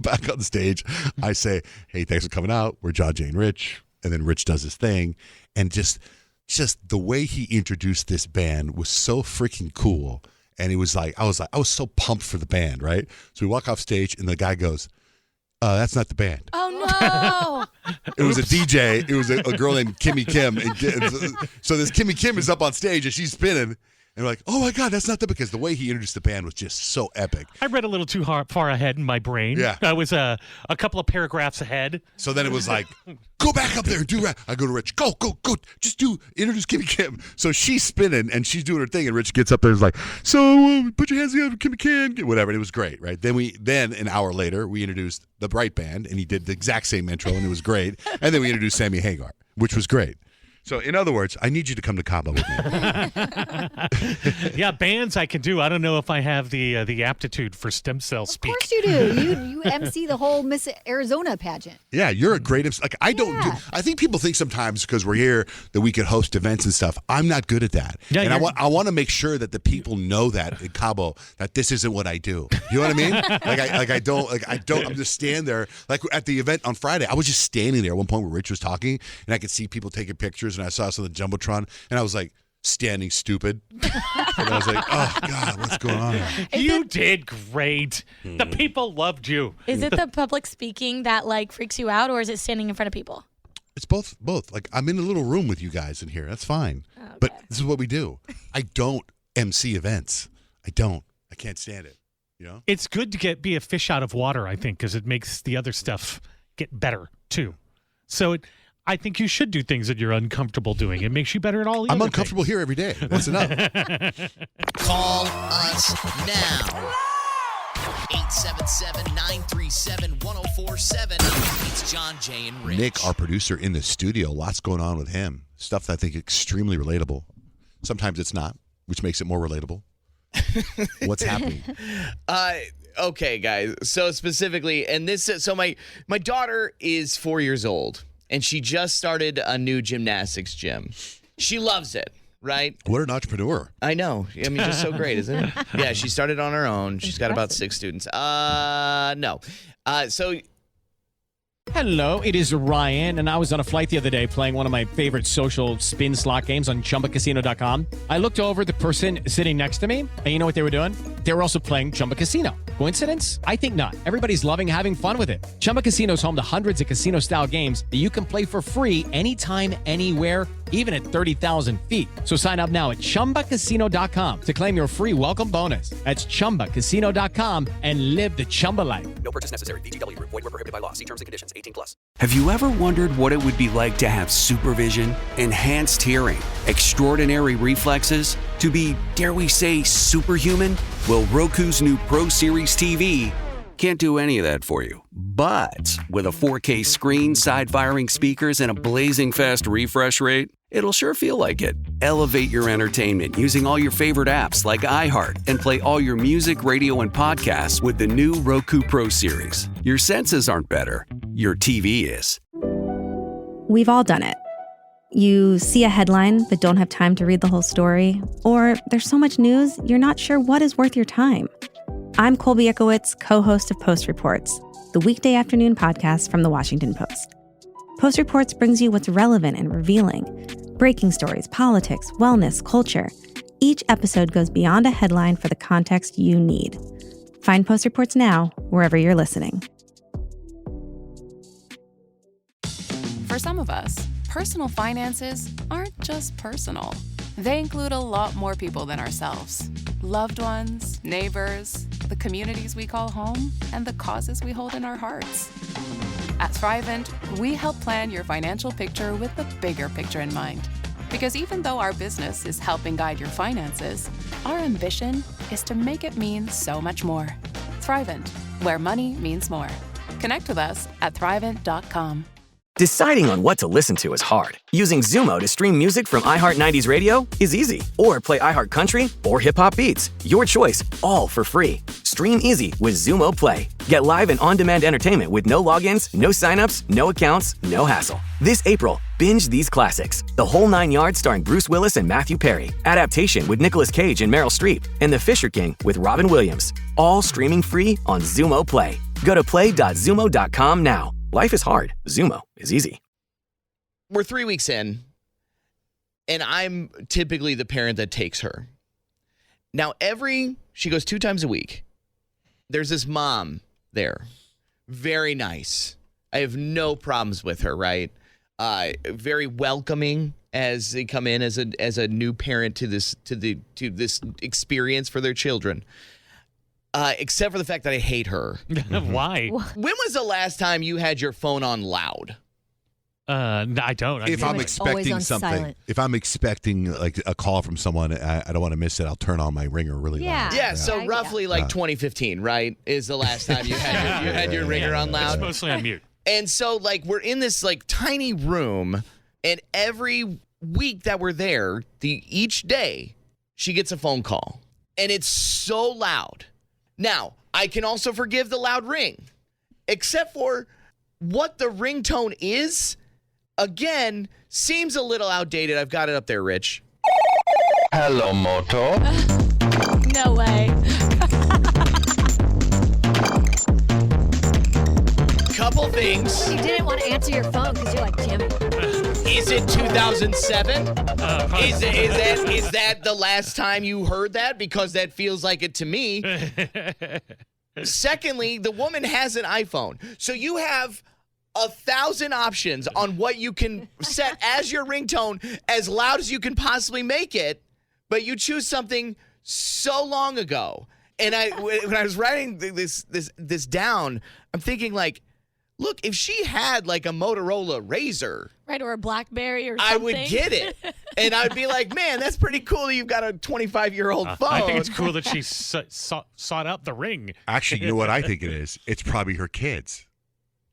back on the stage. I say, hey, thanks for coming out. We're Johnjay and Rich. And then Rich does his thing. And just the way he introduced this band was so freaking cool. And he was I was so pumped for the band, right? So we walk off stage, and the guy goes, that's not the band. Oh, no. It was a DJ. It was a girl named Kimmy Kim. So this Kimmy Kim is up on stage, and she's spinning. And we're like, oh, my God, that's not because the way he introduced the band was just so epic. I read a little too far ahead in my brain. Yeah. I was a couple of paragraphs ahead. So then it was go back up there and do rap. I go to Rich, go, just introduce Kimmy Kim. So she's spinning, and she's doing her thing, and Rich gets up there and is like, so put your hands together, Kimmy Kim, whatever. And it was great, right? Then an hour later, we introduced the Bright Band, and he did the exact same intro, and it was great. And then we introduced Sammy Hagar, which was great. So, in other words, I need you to come to Cabo with me. Yeah, bands I can do. I don't know if I have the aptitude for stem cell speak. Of course you do. You MC the whole Miss Arizona pageant. Yeah, you're a great MC. I don't do. I think people think sometimes because we're here that we could host events and stuff. I'm not good at that. Yeah, and I want to make sure that the people know that in Cabo that this isn't what I do. You know what I mean? I don't. I'm just standing there. At the event on Friday, I was just standing there at one point where Rich was talking, and I could see people taking pictures. And I saw us on the Jumbotron, and I was standing stupid. And I was like, oh, God, what's going on here? You did great. The people loved you. Is it the public speaking that freaks you out, or is it standing in front of people? It's both. I'm in a little room with you guys in here. That's fine. Okay. But this is what we do. I don't MC events. I can't stand it. You know? It's good to be a fish out of water, I think, because it makes the other stuff get better, too. So I think you should do things that you're uncomfortable doing. It makes you better at all. I'm uncomfortable here every day. That's enough. Call us now. 877-937-1047. It's Johnjay and Rich. Nick, our producer in the studio, lots going on with him. Stuff that I think extremely relatable. Sometimes it's not, which makes it more relatable. What's happening? Okay, guys. So specifically, and my daughter is 4 years old. And she just started a new gymnastics gym. She loves it, right? What an entrepreneur. I know. I mean, just so great, isn't it? Yeah, she started on her own. She's got about 6 students. No. Hello, it is Ryan, and I was on a flight the other day playing one of my favorite social spin slot games on ChumbaCasino.com. I looked over the person sitting next to me, and you know what they were doing? They were also playing Chumba Casino. Coincidence? I think not. Everybody's loving having fun with it. Chumba Casino is home to hundreds of casino-style games that you can play for free anytime, anywhere, even at 30,000 feet. So sign up now at ChumbaCasino.com to claim your free welcome bonus. That's ChumbaCasino.com and live the Chumba life. No purchase necessary. VGW. Void where prohibited by law. See terms and conditions. 18+. Have you ever wondered what it would be like to have supervision, enhanced hearing, extraordinary reflexes, to be, dare we say, superhuman? Well, Roku's new Pro Series TV can't do any of that for you. But with a 4K screen, side-firing speakers, and a blazing fast refresh rate, It'll sure feel like it. Elevate your entertainment using all your favorite apps like iHeart and play all your music, radio, and podcasts with the new Roku Pro series. Your senses aren't better. Your TV is. We've all done it. You see a headline but don't have time to read the whole story, or there's so much news you're not sure what is worth your time. I'm Colby Ickowitz, co-host of Post Reports, the weekday afternoon podcast from The Washington Post. Post Reports brings you what's relevant and revealing. Breaking stories, politics, wellness, culture. Each episode goes beyond a headline for the context you need. Find Post Reports now, wherever you're listening. For some of us, personal finances aren't just personal. They include a lot more people than ourselves. Loved ones, neighbors, the communities we call home, and the causes we hold in our hearts. At Thrivent, we help plan your financial picture with the bigger picture in mind. Because even though our business is helping guide your finances, our ambition is to make it mean so much more. Thrivent, where money means more. Connect with us at Thrivent.com. Deciding on what to listen to is hard. Using Zumo to stream music from iHeartRadio Radio is easy. Or play iHeart Country or Hip Hop Beats. Your choice, all for free. Stream easy with Zumo Play. Get live and on-demand entertainment with no logins, no signups, no accounts, no hassle. This April, binge these classics. The Whole Nine Yards starring Bruce Willis and Matthew Perry. Adaptation with Nicolas Cage and Meryl Streep. And The Fisher King with Robin Williams. All streaming free on Zumo Play. Go to play.zumo.com now. Life is hard. Zumo is easy. We're 3 weeks in, and I'm typically the parent that takes her. Now, she goes 2 times a week. There's this mom there. Very nice. I have no problems with her, right? Very welcoming as they come in as a new parent to this experience for their children. Except for the fact that I hate her. Why? When was the last time you had your phone on loud? I don't. If I'm expecting something, if I'm expecting like a call from someone, I don't want to miss it. I'll turn on my ringer really loud. Yeah. So roughly like 2015, right, is the last time you had your ringer on loud. It's mostly on mute. And so like we're in this like tiny room, and every week that we're there, each day she gets a phone call, and it's so loud. Now, I can also forgive the loud ring, except for what the ringtone is, again, seems a little outdated. I've got it up there, Rich. Hello, Moto. No way. Couple things. You didn't want to answer your phone because you're like, Jim. Is it 2007? Is that the last time you heard that? Because that feels like it to me. Secondly, the woman has an iPhone. So you have 1,000 options on what you can set as your ringtone, as loud as you can possibly make it, but you choose something so long ago. And when I was writing this down, I'm thinking like, look, if she had like a Motorola Razr, right, or a BlackBerry or something, I would get it. And I'd be like, man, that's pretty cool that you've got a 25-year-old phone. I think it's cool that she sought out the ring. Actually, you know what I think it is? It's probably her kids.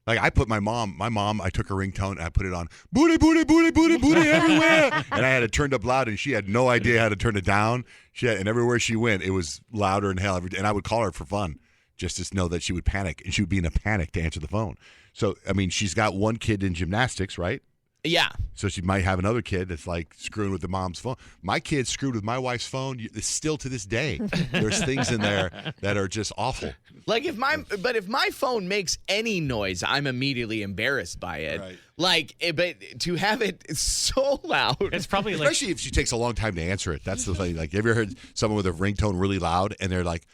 Like I put my mom, I took her ringtone and I put it on, booty, booty, booty, booty, booty everywhere. And I had it turned up loud and she had no idea how to turn it down. And everywhere she went, it was louder than hell. And I would call her for fun, just to know that she would panic, and she would be in a panic to answer the phone. So, I mean, she's got one kid in gymnastics, right? Yeah. So she might have another kid that's like screwing with the mom's phone. My kid screwed with my wife's phone. It's still to this day. There's things in there that are just awful. Like if my phone makes any noise, I'm immediately embarrassed by it. Right. Like, but to have it so loud, it's probably like, especially if she takes a long time to answer it. That's the thing. Like, have you ever heard someone with a ringtone really loud and they're like,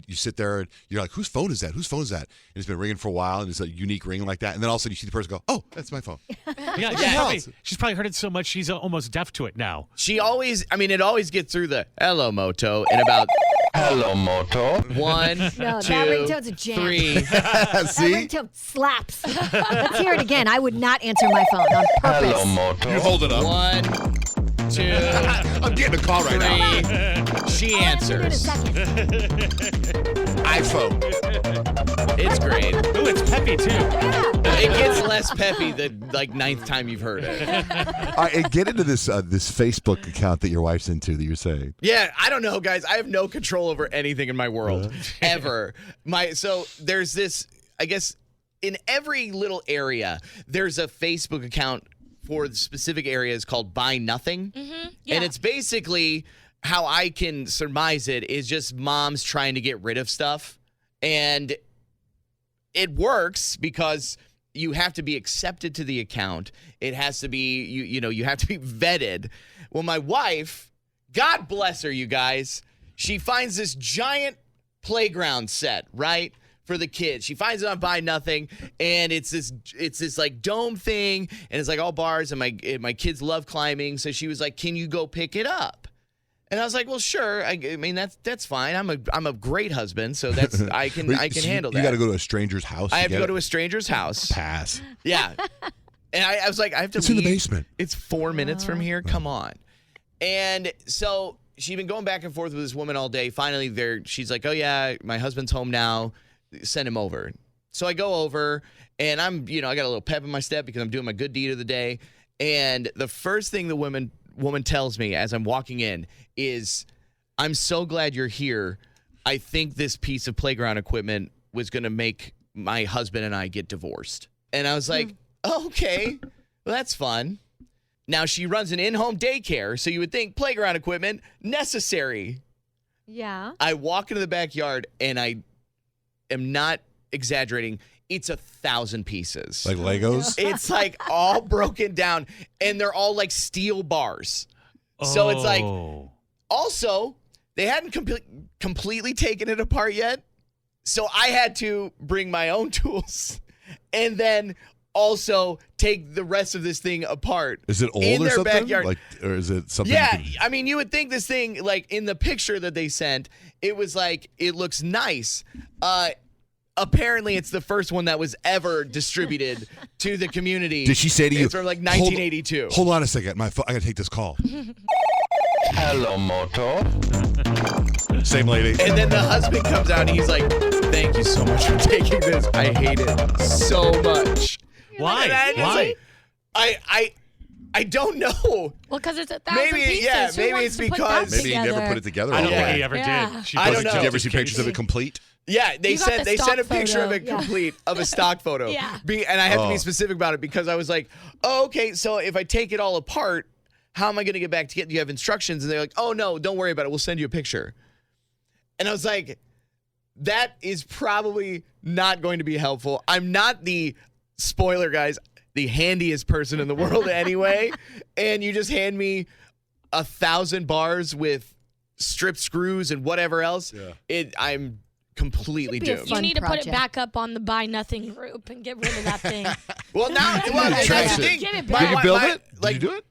you sit there and you're like, whose phone is that? Whose phone is that? And it's been ringing for a while and it's a unique ring like that. And then all of a sudden you see the person go, oh, that's my phone. She's probably heard it so much she's almost deaf to it now. It always gets through the hello, Moto in about hello, Moto. 1, No, 2, that ringtone's a jam. 3. See? That ringtone slaps. Let's hear it again. I would not answer my phone on purpose. Hello, Moto. You hold it up. 1, 2. I'm getting a call right now. She answers. iPhone. It's great. Ooh, it's peppy too. It gets less peppy the ninth time you've heard it. All right, and get into this this Facebook account that your wife's into that you're saying. Yeah, I don't know, guys. I have no control over anything in my world ever. So there's this, I guess, in every little area, there's a Facebook account for the specific areas called Buy Nothing. Mm-hmm. And it's basically, how I can surmise it, is just moms trying to get rid of stuff. And it works because you have to be accepted to the account. It has to be, you have to be vetted. Well, my wife, God bless her, you guys, she finds this giant playground set, right? For the kids. She finds it on Buy Nothing, and it's this like dome thing, and it's like all bars, and my kids love climbing, so she was like, "Can you go pick it up?" And I was like, "Well, sure. I mean, that's fine. I'm a great husband, so that's I can handle that." You got to go to a stranger's house. I have to go to a stranger's house. Pass. Yeah. And I was like, I have to It's leave. in the basement. It's 4 minutes from here. Come on. And so she'd been going back and forth with this woman all day. Finally, she's like, "Oh yeah, my husband's home now. Send him over." So I go over, and I got a little pep in my step because I'm doing my good deed of the day. And the first thing the woman tells me as I'm walking in is, "I'm so glad you're here. I think this piece of playground equipment was going to make my husband and I get divorced." And I was like, "Oh, okay, well, that's fun." Now, she runs an in-home daycare, so you would think playground equipment necessary. Yeah. I walk into the backyard, and I am not exaggerating. It's 1,000 pieces. Like Legos? It's like all broken down, and they're all like steel bars. So it's like, also, they hadn't completely taken it apart yet. So I had to bring my own tools and then also take the rest of this thing apart. Is it old in or their something? Backyard. Or is it something? Yeah, I mean, you would think this thing, like in the picture that they sent, it was like, it looks nice. Apparently, it's the first one that was ever distributed to the community. Did she say to you? It's from like 1982. Hold on a second. I got to take this call. Hello, Moto. Same lady. And then the husband comes out and he's like, "Thank you so much for taking this. I hate it so much." Why? I don't know. Well, because it's 1,000 Maybe, pieces. yeah, Who maybe wants it's to put because- that Maybe he never together? put it together. I don't all think the he way. ever did. I don't know. Did you ever see pictures of it complete? Yeah, they You got sent the a stock picture of photo. it complete of a stock photo. Yeah. And I had to Oh. be specific about it because I was like, "Oh, okay, so if I take it all apart, how am I going to get back to get? Do you have instructions?" And they're like, "Oh no, don't worry about it. We'll send you a picture." And I was like, that is probably not going to be helpful. I'm not the spoiler, guys, the handiest person in the world anyway. And you just hand me 1,000 bars with strip screws and whatever else. Yeah. I'm completely Should be a doomed. You fun need to put it project. back up on the Buy Nothing group and get rid of that thing. Well, now, Trash that's the it. thing. Give it My back. Did you wi- build my- it? Did you do it?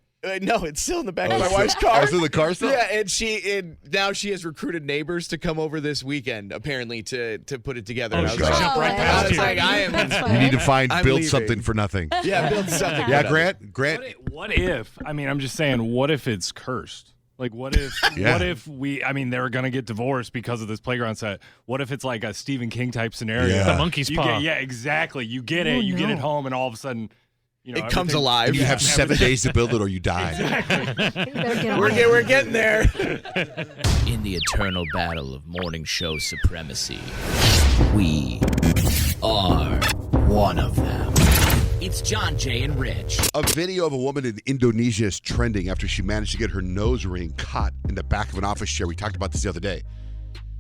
No, it's still in the back Oh, of my it's wife's still- car. oh, it's in the car still? Yeah, and now she has recruited neighbors to come over this weekend, apparently, to put it together. Oh, And I was she like, jumped right I past was you. like, I am. That's You need to find I'm build leaving. something for nothing. Yeah, build something. Yeah, for nothing. Grant. What if? I mean, I'm just saying. What if it's cursed? Like, what if? Yeah. What if I mean, they're gonna get divorced because of this playground set. What if it's like a Stephen King type scenario? Yeah. The monkey's You paw. yeah, exactly. You get it. You get it home, and all of a sudden, It comes everything- alive. You have 7 days to build it or you die. We're getting there. In the eternal battle of morning show supremacy, we are one of them. It's Johnjay and Rich. A video of a woman in Indonesia is trending after she managed to get her nose ring caught in the back of an office chair. We talked about this the other day.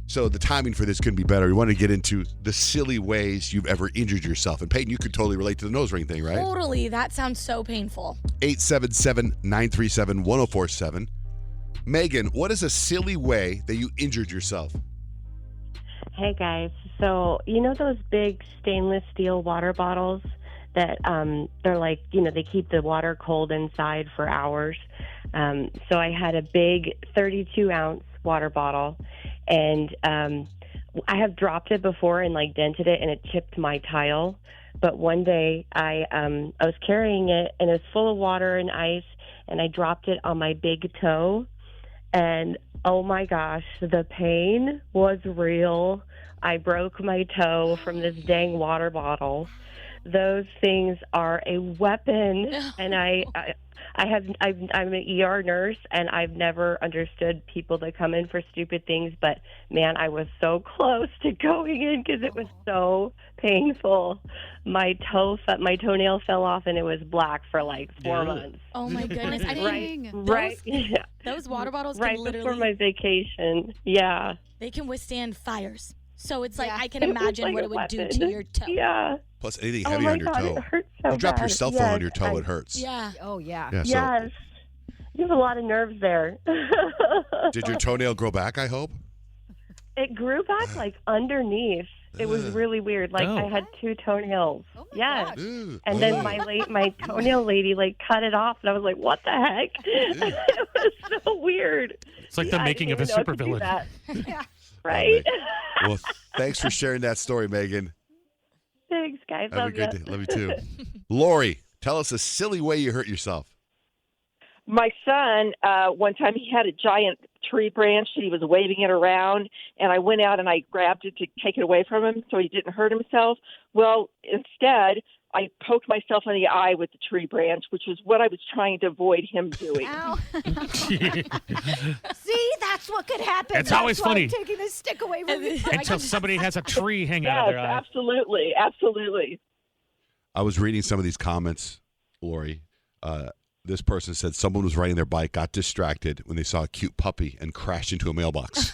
So the timing for this couldn't be better. We want to get into the silly ways you've ever injured yourself. And Peyton, you could totally relate to the nose ring thing, right? Totally. That sounds so painful. 877-937-1047. Megan, what is a silly way that you injured yourself? Hey guys, so you know those big stainless steel water bottles that they're like, they keep the water cold inside for hours. So I had a big 32-ounce water bottle, and I have dropped it before and like dented it, and it chipped my tile. But one day I was carrying it, and it was full of water and ice, and I dropped it on my big toe. And oh my gosh, the pain was real. I broke my toe from this dang water bottle. Those things are a weapon, and I'm an ER nurse, and I've never understood people that come in for stupid things. But man, I was so close to going in because it was so painful. My toenail fell off, and it was black for like 4 months. Oh my goodness! Right. Yeah. Those water bottles Right can literally before my vacation. Yeah. they can withstand fires. So it's like Yeah. I can It was imagine like what a it would do weapon. to your toe. Yeah. Plus, anything Oh heavy my on your God, toe. it hurts so You drop your bad. cell phone on Yes, your toe, it hurts. Yeah. Oh, yeah. Yeah, so Yes. You have a lot of nerves there. did your toenail grow back, I hope? It grew back like underneath. It was really weird. Like I had 2 toenails. Oh my Yes. gosh. And then my toenail lady like cut it off, and I was like, "What the heck?" It was so weird. It's like the I making didn't of a even know it could do supervillain. that. Yeah. Right. Well, thanks for sharing that story, Megan. Thanks, guys. Have a Love good ya. day. Love you too. Lori, tell us a silly way you hurt yourself. My son, one time he had a giant tree branch and he was waving it around, and I went out and I grabbed it to take it away from him so he didn't hurt himself. Well, instead, I poked myself in the eye with the tree branch, which is what I was trying to avoid him doing. Ow. See, that's what could happen. It's That's always why funny. I'm taking this stick away from you. Until somebody has a tree hang out of Yes, their eye. absolutely, absolutely. I was reading some of these comments, Lori. This person said someone was riding their bike, got distracted when they saw a cute puppy and crashed into a mailbox.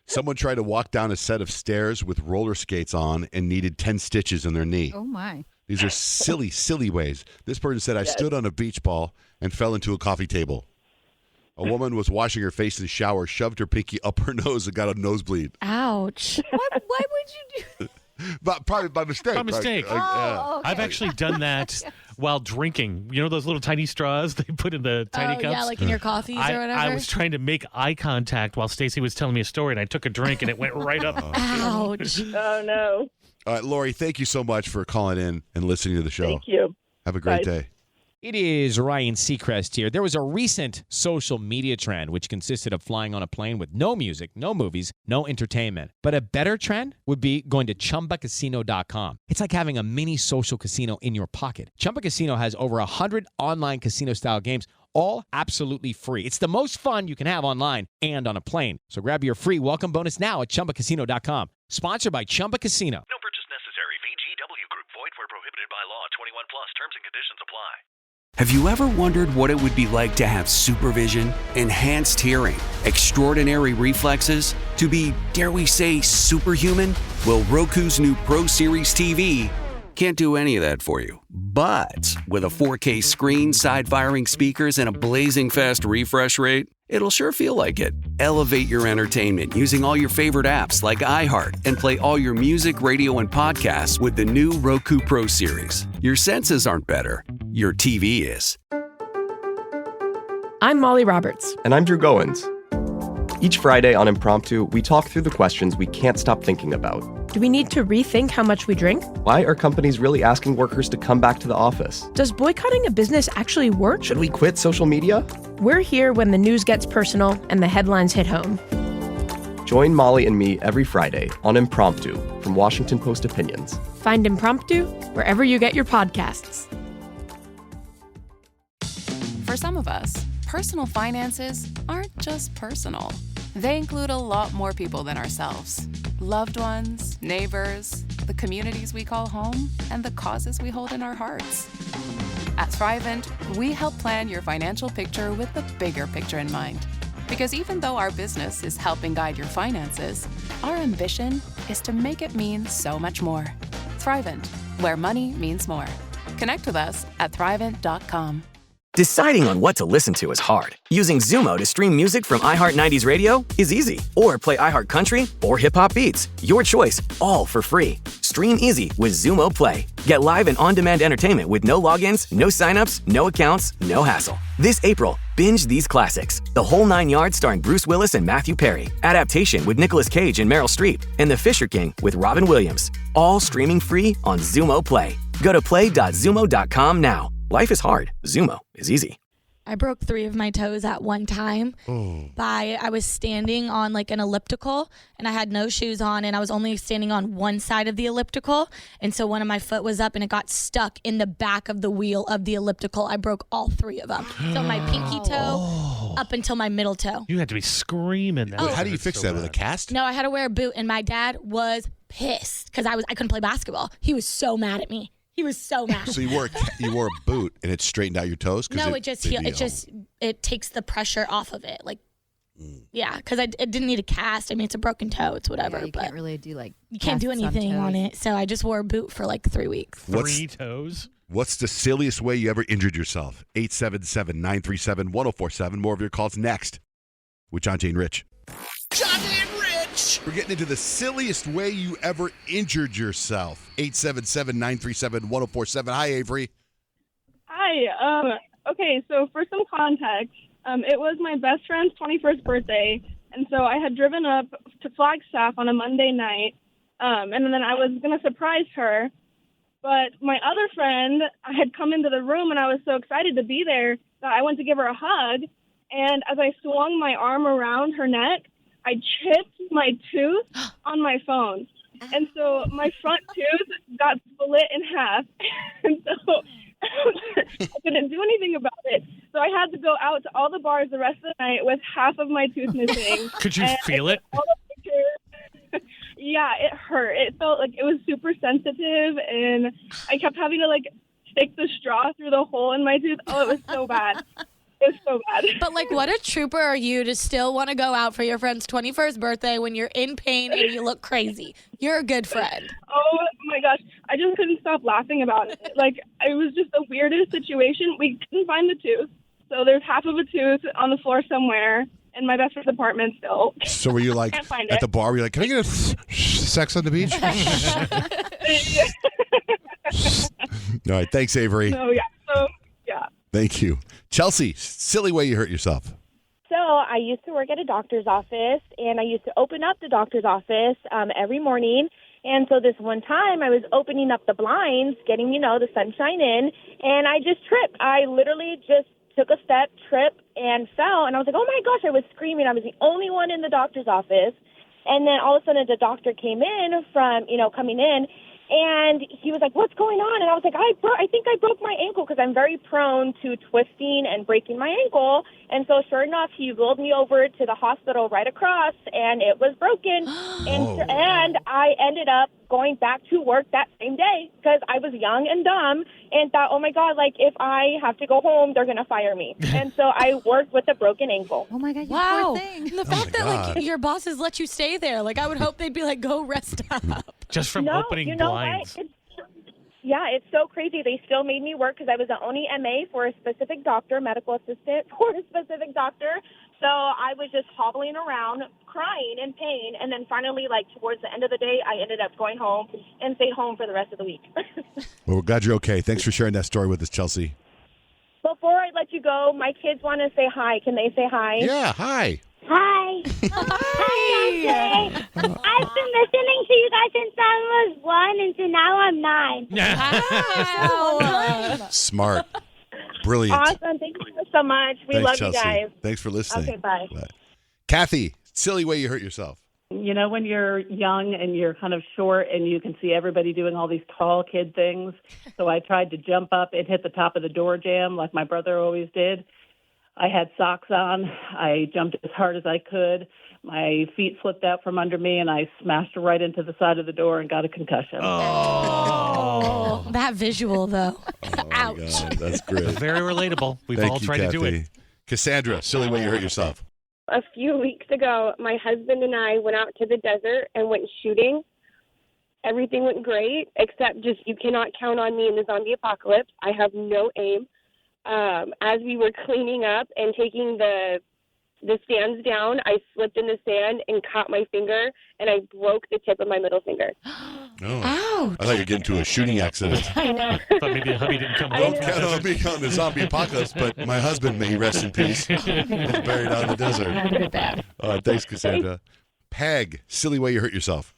Someone tried to walk down a set of stairs with roller skates on and needed 10 stitches in their knee. Oh, my. These are silly, silly ways. This person said, I stood on a beach ball and fell into a coffee table. A woman was washing her face in the shower, shoved her pinky up her nose and got a nosebleed. Ouch. Why would you do But probably by mistake. By mistake. Oh, okay. I've actually done that while drinking. You know those little tiny straws they put in the tiny cups? Yeah, like in your coffees or whatever. I was trying to make eye contact while Stacey was telling me a story, and I took a drink, and it went right up. Ouch. Oh, no. All right, Lori, thank you so much for calling in and listening to the show. Thank you. Have a great Bye. day. It is Ryan Seacrest here. There was a recent social media trend which consisted of flying on a plane with no music, no movies, no entertainment. But a better trend would be going to ChumbaCasino.com. It's like having a mini social casino in your pocket. Chumba Casino has over 100 online casino-style games, all absolutely free. It's the most fun you can have online and on a plane. So grab your free welcome bonus now at ChumbaCasino.com. Sponsored by Chumba Casino. No purchase necessary. VGW Group. Void where prohibited by law. 21 plus. Terms and conditions apply. Have you ever wondered what it would be like to have supervision, enhanced hearing, extraordinary reflexes, to be, dare we say, superhuman? Well, Roku's new Pro Series TV can't do any of that for you. But with a 4K screen, side-firing speakers, and a blazing fast refresh rate, it'll sure feel like it. Elevate your entertainment using all your favorite apps like iHeart and play all your music, radio, and podcasts with the new Roku Pro Series. Your senses aren't better. Your TV is. I'm Molly Roberts. And I'm Drew Goins. Each Friday on Impromptu, we talk through the questions we can't stop thinking about. Do we need to rethink how much we drink? Why are companies really asking workers to come back to the office? Does boycotting a business actually work? Should we quit social media? We're here when the news gets personal and the headlines hit home. Join Molly and me every Friday on Impromptu from Washington Post Opinions. Find Impromptu wherever you get your podcasts. For some of us, personal finances aren't just personal. They include a lot more people than ourselves. Loved ones, neighbors, the communities we call home, and the causes we hold in our hearts. At Thrivent, we help plan your financial picture with the bigger picture in mind. Because even though our business is helping guide your finances, our ambition is to make it mean so much more. Thrivent, where money means more. Connect with us at Thrivent.com. Deciding on what to listen to is hard. Using Zumo to stream music from iHeartRadio is easy. Or play iHeart Country or Hip Hop Beats. Your choice, all for free. Stream easy with Zumo Play. Get live and on-demand entertainment with no logins, no signups, no accounts, no hassle. This April, binge these classics. The Whole 9 Yards starring Bruce Willis and Matthew Perry. Adaptation with Nicolas Cage and Meryl Streep. And The Fisher King with Robin Williams. All streaming free on Zumo Play. Go to play.zumo.com now. Life is hard. Zumo is easy. I broke 3 of my toes at one time. I was standing on like an elliptical and I had no shoes on and I was only standing on one side of the elliptical. And so one of my foot was up and it got stuck in the back of the wheel of the elliptical. I broke all 3 of them. So my pinky toe up until my middle toe. You had to be screaming. That How do you fix that? With a cast? No, I had to wear a boot and my dad was pissed because I couldn't play basketball. He was so mad at me. He was so mad. So you wore a boot and it straightened out your toes? No, it takes the pressure off of it. Like, yeah, because it didn't need a cast. I mean, it's a broken toe. It's whatever. Yeah, you but can't really do you can't do anything on it. So I just wore a boot for like 3 weeks. 3 toes? What's the silliest way you ever injured yourself? 877-937-1047. More of your calls next with Johnjay and Rich. Johnjay and Rich. We're getting into the silliest way you ever injured yourself. 877-937-1047. Hi, Avery. Hi. Okay, so for some context, it was my best friend's 21st birthday, and so I had driven up to Flagstaff on a Monday night, and then I was going to surprise her, but my other friend had come into the room, and I was so excited to be there that I went to give her a hug, and as I swung my arm around her neck, I chipped my tooth on my phone. And so my front tooth got split in half. And so I couldn't do anything about it. So I had to go out to all the bars the rest of the night with half of my tooth missing. Could you feel it? Yeah, it hurt. It felt like it was super sensitive. And I kept having to stick the straw through the hole in my tooth. Oh, it was so bad. It's so bad. But what a trooper are you to still want to go out for your friend's 21st birthday when you're in pain and you look crazy. You're a good friend. Oh my gosh. I just couldn't stop laughing about it. It was just the weirdest situation. We couldn't find the tooth. So there's half of a tooth on the floor somewhere in my best friend's apartment still. So were you at the bar, were you can I get a sex on the beach? All right. Thanks, Avery. So, yeah. Thank you. Chelsea, silly way you hurt yourself. So I used to work at a doctor's office, and I used to open up the doctor's office every morning. And so this one time I was opening up the blinds, getting, the sunshine in, and I just tripped. I literally just took a step, tripped, and fell. And I was like, oh, my gosh, I was screaming. I was the only one in the doctor's office. And then all of a sudden the doctor came in from, coming in. And he was like, what's going on? And I was like, I think I broke my ankle because I'm very prone to twisting and breaking my ankle. And so sure enough, he rolled me over to the hospital right across, and it was broken. And I ended up going back to work that same day because I was young and dumb and thought, oh, my God, if I have to go home, they're going to fire me. And so I worked with a broken ankle. Oh, my God, you wow. poor thing. The fact that your bosses let you stay there, I would hope they'd be like, go rest up. Just from opening blinds. It's so crazy. They still made me work because I was the only MA for a specific doctor, medical assistant for a specific doctor. So I was just hobbling around, crying in pain. And then finally, towards the end of the day, I ended up going home and stayed home for the rest of the week. Well, we're glad you're okay. Thanks for sharing that story with us, Chelsea. Before I let you go, my kids want to say hi. Can they say hi? Yeah, hi. Hi. Hi. I've been listening to you guys since I was 1, and so now I'm 9. Wow. Smart. Brilliant. Awesome. Thank you so much. We Thanks, love Chelsea. you guys. Thanks for listening. Okay, bye. Kathy, silly way you hurt yourself. When you're young and you're kind of short and you can see everybody doing all these tall kid things. So I tried to jump up and hit the top of the door jamb like my brother always did. I had socks on. I jumped as hard as I could. My feet slipped out from under me, and I smashed right into the side of the door and got a concussion. Oh, that visual, though. Ouch. God, that's great. Very relatable. We've all tried to do it. Cassandra, silly way you hurt yourself. A few weeks ago, my husband and I went out to the desert and went shooting. Everything went great, except just you cannot count on me in the zombie apocalypse. I have no aim. As we were cleaning up and taking the stands down, I slipped in the sand and caught my finger, and I broke the tip of my middle finger. Oh. Ouch. I thought you were getting into a shooting accident. I know. But maybe the hubby didn't come Don't count on me counting the zombie apocalypse, but my husband, may he rest in peace, is buried out in the desert. Thanks, Cassandra. Peg, silly way you hurt yourself.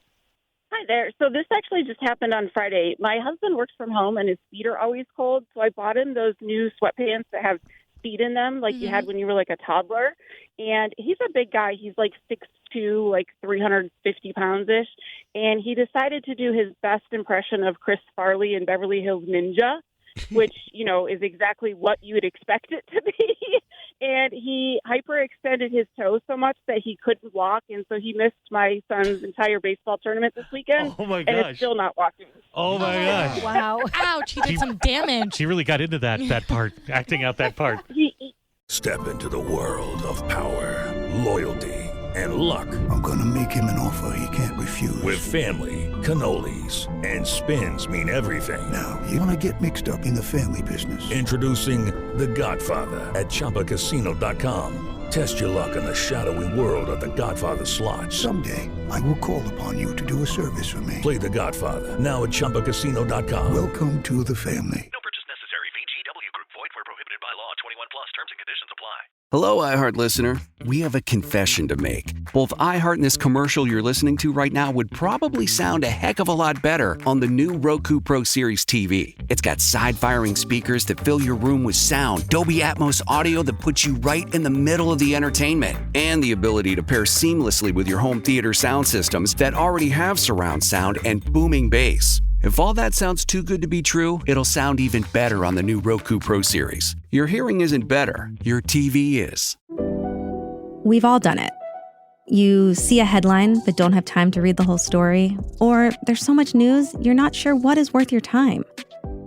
Hi there. So this actually just happened on Friday. My husband works from home and his feet are always cold, so I bought him those new sweatpants that have feet in them like you had when you were like a toddler. And he's a big guy. He's like 6'2", like 350 pounds-ish. And he decided to do his best impression of Chris Farley in Beverly Hills Ninja, which, you know, is exactly what you would expect it to be. And he hyperextended his toe so much that he couldn't walk. And so he missed my son's entire baseball tournament this weekend. Oh, my And gosh. it's still not walking. Oh, my gosh. Wow. Ouch, he did some damage. She really got into that part, acting out that part. Step into the world of power, loyalty, and luck. I'm going to make him an offer he can't refuse. With family, cannolis, and spins mean everything. Now, you want to get mixed up in the family business. Introducing The Godfather at ChumbaCasino.com. Test your luck in the shadowy world of The Godfather slot. Someday, I will call upon you to do a service for me. Play The Godfather now at ChumbaCasino.com. Welcome to the family. No purchase necessary. VGW Group. Void where prohibited by law. 21 plus. Terms and conditions apply. Hello, iHeart listener. We have a confession to make. Both iHeart and this commercial you're listening to right now would probably sound a heck of a lot better on the new Roku Pro Series TV. It's got side-firing speakers that fill your room with sound, Dolby Atmos audio that puts you right in the middle of the entertainment, and the ability to pair seamlessly with your home theater sound systems that already have surround sound and booming bass. If all that sounds too good to be true, it'll sound even better on the new Roku Pro Series. Your hearing isn't better, your TV is. We've all done it. You see a headline but don't have time to read the whole story, or there's so much news you're not sure what is worth your time.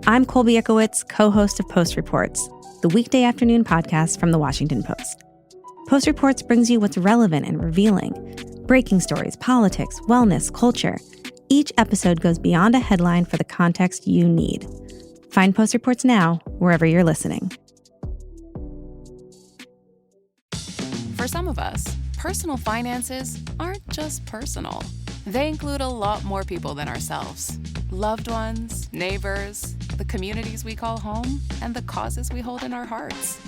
I'm Colby Ekowitz, co-host of Post Reports, the weekday afternoon podcast from The Washington Post. Post Reports brings you what's relevant and revealing. Breaking stories, politics, wellness, culture. Each episode goes beyond a headline for the context you need. Find Post Reports now, wherever you're listening. For some of us, personal finances aren't just personal. They include a lot more people than ourselves. Loved ones, neighbors, the communities we call home, and the causes we hold in our hearts.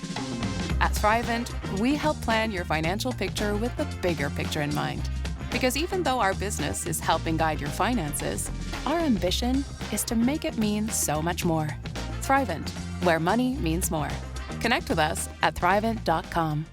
At Thrivent, we help plan your financial picture with the bigger picture in mind. Because even though our business is helping guide your finances, our ambition is to make it mean so much more. Thrivent, where money means more. Connect with us at Thrivent.com.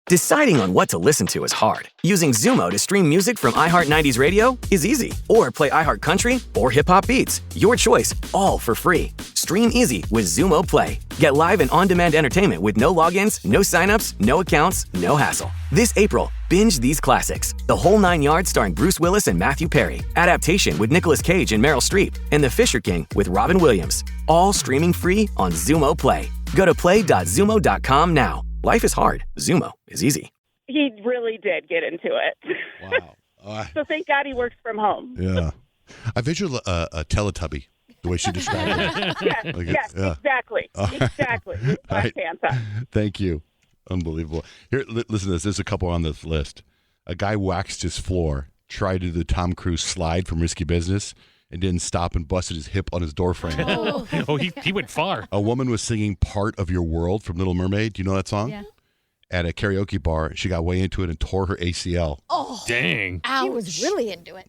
Deciding on what to listen to is hard. Using Zumo to stream music from iHeartRadio Radio is easy. Or play iHeart Country or Hip Hop Beats. Your choice, all for free. Stream easy with Zumo Play. Get live and on-demand entertainment with no logins, no signups, no accounts, no hassle. This April, binge these classics. The Whole 9 Yards starring Bruce Willis and Matthew Perry. Adaptation with Nicolas Cage and Meryl Streep. And The Fisher King with Robin Williams. All streaming free on Zumo Play. Go to play.zumo.com now. Life is hard. Zumo is easy. He really did get into it. Wow. So thank God he works from home. Yeah. I visual a Teletubby, the way she described it. Yes, Like yes, yeah. exactly. All right. Exactly. With All black right. pants on. Thank you. Unbelievable. Here, listen to this. There's a couple on this list. A guy waxed his floor, tried to do the Tom Cruise slide from Risky Business, and didn't stop and busted his hip on his door frame. Oh, he went far. A woman was singing Part of Your World from Little Mermaid. Do you know that song? Yeah. At a karaoke bar. She got way into it and tore her ACL. Oh, dang. Ouch. She was really into it.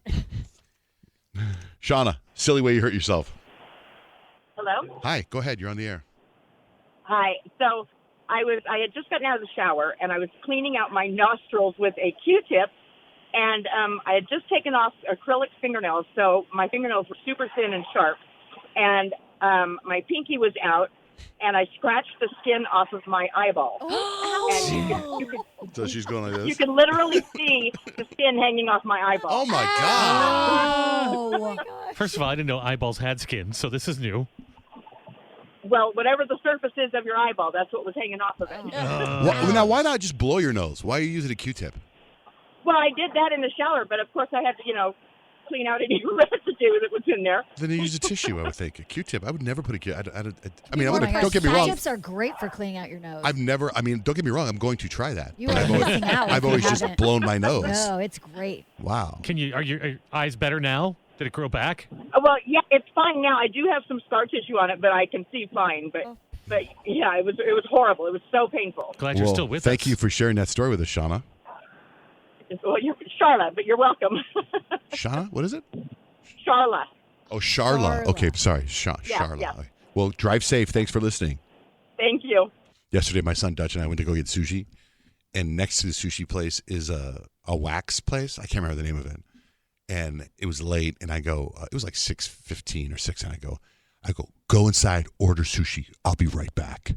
Shauna, silly way you hurt yourself. Hello? Hi, go ahead. You're on the air. Hi. So I had just gotten out of the shower and I was cleaning out my nostrils with a Q-tip, and I had just taken off acrylic fingernails, so my fingernails were super thin and sharp, and my pinky was out, and I scratched the skin off of my eyeball. And you could, So she's going like this? you can literally see the skin hanging off my eyeball. Oh, my God. First of all, I didn't know eyeballs had skin, so this is new. Well, whatever the surface is of your eyeball, that's what was hanging off of it. Now, why not just blow your nose? Why are you using a Q-tip? Well, I did that in the shower, but of course I had to, clean out any residue that was in there. Then you use a tissue, I would think. A Q-tip. I would never put a Q-tip. I mean, Oh my gosh, don't get me wrong. Q-tips are great for cleaning out your nose. Don't get me wrong. I'm going to try that. You But are I've always, missing out if I've you always just haven't. blown my nose. No, it's great. Wow. Are your eyes better now? Did it grow back? Well, yeah, it's fine now. I do have some scar tissue on it, but I can see fine. But yeah, it was horrible. It was so painful. Glad you're still with us. Thank you for sharing that story with us, Shauna. Well, you're Charlotte, but you're welcome. Shauna? What is it? Charla. Oh, Charla. Okay, sorry. Yeah, Charla. yeah. Well, drive safe. Thanks for listening. Thank you. Yesterday, my son Dutch and I went to go get sushi, and next to the sushi place is a wax place. I can't remember the name of it. And it was late, and I go, it was like 6:15 or 6, and I go inside, order sushi. I'll be right back.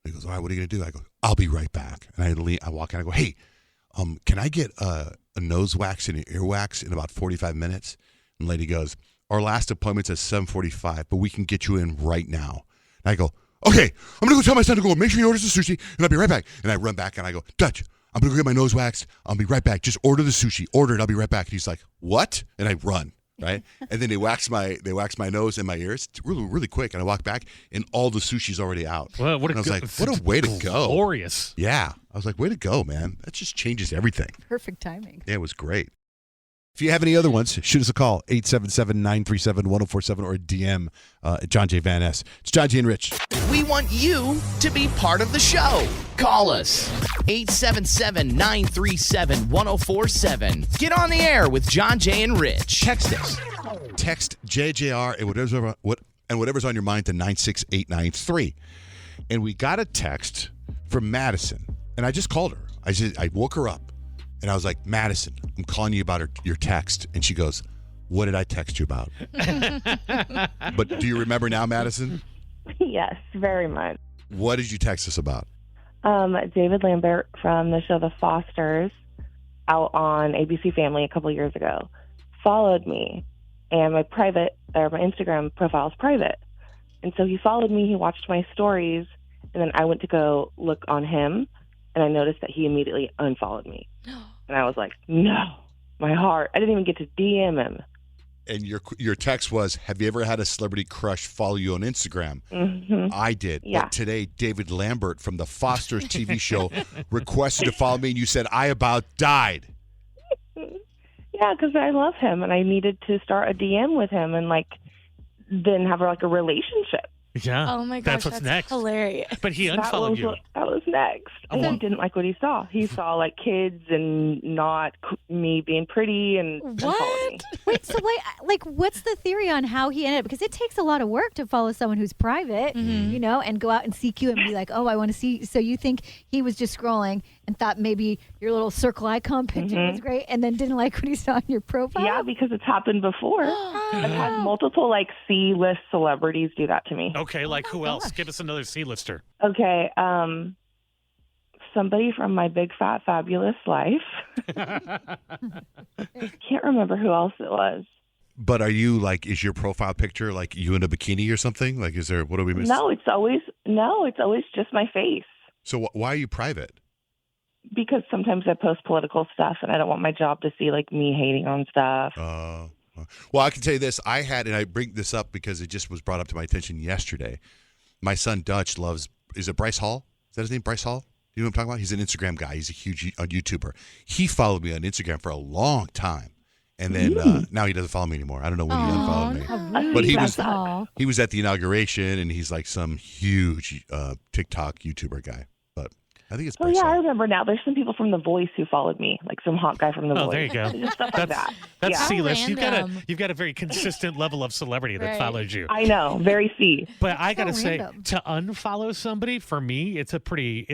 He goes, all right, what are you going to do? I go, I'll be right back. And I walk in, I go, hey, can I get a nose wax and an ear wax in about 45 minutes? And the lady goes, our last appointment's at 7:45, but we can get you in right now. And I go, okay, I'm going to go tell my son to go make sure he orders the sushi, and I'll be right back. And I run back, and I go, Dutch, I'm going to go get my nose waxed. I'll be right back. Just order the sushi. Order it. I'll be right back. And he's like, what? And I run, right? And then they wax my nose and my ears really, really quick. And I walk back, and all the sushi's already out. Well, and I was like, what a way to go. Glorious. Yeah. I was like, way to go, man. That just changes everything. Perfect timing. Yeah, it was great. If you have any other ones, shoot us a call, 877-937-1047, or a DM at Johnjay Van Ness. It's Johnjay and Rich. We want you to be part of the show. Call us 877-937-1047. Get on the air with Johnjay and Rich. Text us. Text JJR and whatever's on your mind to 96893. And we got a text from Madison, and I just called her. I woke her up. And I was like, Madison, I'm calling you about your text. And she goes, what did I text you about? But do you remember now, Madison? Yes, very much. What did you text us about? David Lambert from the show The Fosters out on ABC Family a couple years ago followed me, and my Instagram profile is private. And so he followed me, he watched my stories, and then I went to go look on him, and I noticed that he immediately unfollowed me. And I was like, no, my heart. I didn't even get to DM him. And your text was, have you ever had a celebrity crush follow you on Instagram? Mm-hmm. I did. Yeah. But today, David Lambert from the Fosters TV show requested to follow me, and you said, I about died. Yeah, because I love him, and I needed to start a DM with him and, then have, a relationship. Yeah. Oh my gosh, that's what's next. Hilarious. But he unfollowed you. That was next. And he didn't like what he saw. He saw kids and not me being pretty and unfollowed me. Wait, so what's the theory on how he ended up? Because it takes a lot of work to follow someone who's private, and go out and seek you and be like, oh, I want to see. So you think he was just scrolling and thought maybe your little circle icon picture was great, and then didn't like what he saw on your profile? Yeah, because it's happened before. I've had multiple C-list celebrities do that to me. Okay, who else? Give us another C-lister. Okay, somebody from My Big Fat Fabulous Life. Can't remember who else it was. But are you is your profile picture you in a bikini or something? Is there, what are we missing? No, it's always just my face. So why are you private? Because sometimes I post political stuff and I don't want my job to see me hating on stuff. Well, I can tell you this. I had, and I bring this up because it just was brought up to my attention yesterday. My son Dutch is it Bryce Hall? Is that his name, Bryce Hall? You know what I'm talking about? He's an Instagram guy. He's a huge YouTuber. He followed me on Instagram for a long time. And then now he doesn't follow me anymore. I don't know when he unfollowed me. But he was at the inauguration, and he's some huge TikTok YouTuber guy. But I think it's Bryce Hall. I remember now. There's some people from The Voice who followed me, some hot guy from The Voice. Oh, there you go. Just stuff like that. That's Yeah. C-list. You've got a very consistent level of celebrity that follows you. I know, very C. But I gotta say, random. to unfollow somebody, for me, it's a pretty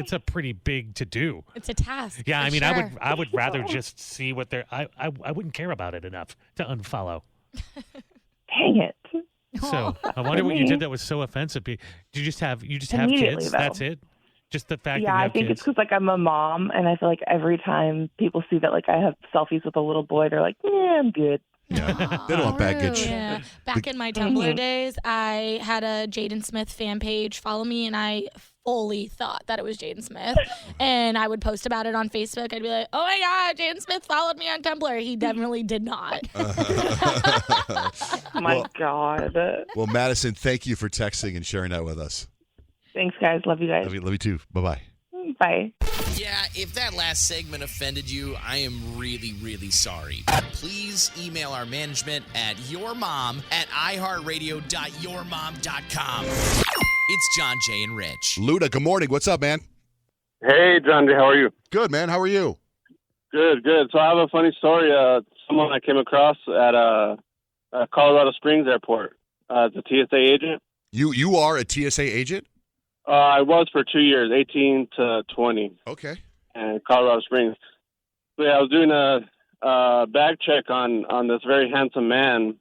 big to do. It's a task. Yeah, for I mean, sure. I would rather just see what they're. I wouldn't care about it enough to unfollow. Dang it. So I wonder what you did that was so offensive. Did you just have Immediately, kids? though. That's it. Just the fact that you I have think kids. it's because I'm a mom, and I feel every time people see that I have selfies with a little boy, they're like, "Yeah, I'm good." Yeah, they don't want baggage. Yeah. Back in my Tumblr days, I had a Jaden Smith fan page follow me, and I fully thought that it was Jaden Smith. And I would post about it on Facebook. I'd be like, oh my God, Jaden Smith followed me on Tumblr. He definitely did not. My God. Well, Madison, thank you for texting and sharing that with us. Thanks, guys. Love you guys. Love you too. Bye-bye. Bye. Yeah, if that last segment offended you, I am really, really sorry. Please email our management at yourmom@iheartradio.yourmom.com. It's Johnjay and Rich. Luda, good morning. What's up, man? Hey, Johnjay, how are you? Good, man. How are you? Good. So I have a funny story. Someone I came across at Colorado Springs Airport. It's a TSA agent. You are a TSA agent? I was for 2 years, 18 to 20. Okay. In Colorado Springs. So yeah, I was doing a bag check on this very handsome man.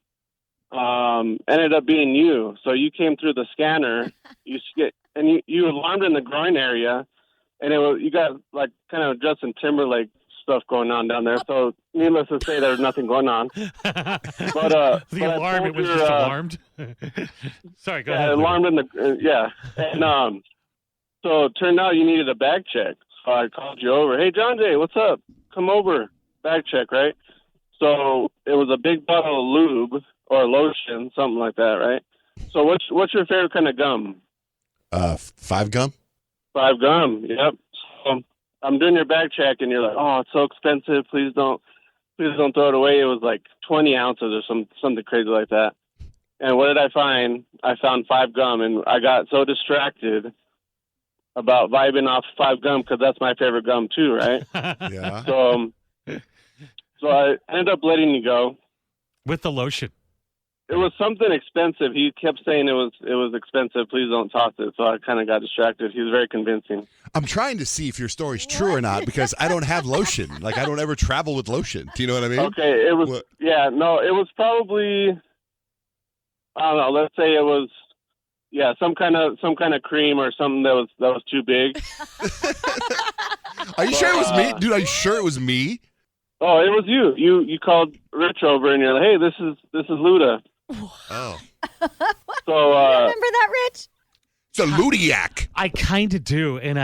Ended up being you. So you came through the scanner. You alarmed in the groin area, and you got like kind of Justin Timberlake stuff going on down there. So needless to say, there's nothing going on. But alarm, it was just alarmed. Sorry, go ahead. Alarmed in the and so it turned out you needed a bag check. So I called you over. Hey, Johnjay, what's up? Come over. Bag check, right? So it was a big bottle of lube or lotion, something like that, right? So what's your favorite kind of gum? 5 gum. 5 gum. Yep. So I'm doing your bag check, and you're like, "Oh, it's so expensive. Please don't throw it away." It was like 20 ounces or something crazy like that. And what did I find? I found 5 gum, and I got so distracted about vibing off 5 gum because that's my favorite gum too, right? Yeah. So I ended up letting you go with the lotion. It was something expensive. He kept saying it was expensive. Please don't toss it. So I kind of got distracted. He was very convincing. I'm trying to see if your story's true or not because I don't have lotion. Like I don't ever travel with lotion. Do you know what I mean? Okay, it was it was probably I don't know. Let's say it was some kind of cream or something that was too big. Are you sure it was me, dude? Are you sure it was me? Oh, it was you. You called Rich over and you're like, "Hey, this is Luda." Oh. So remember that, Rich? It's a Ludiac. I kind of do, and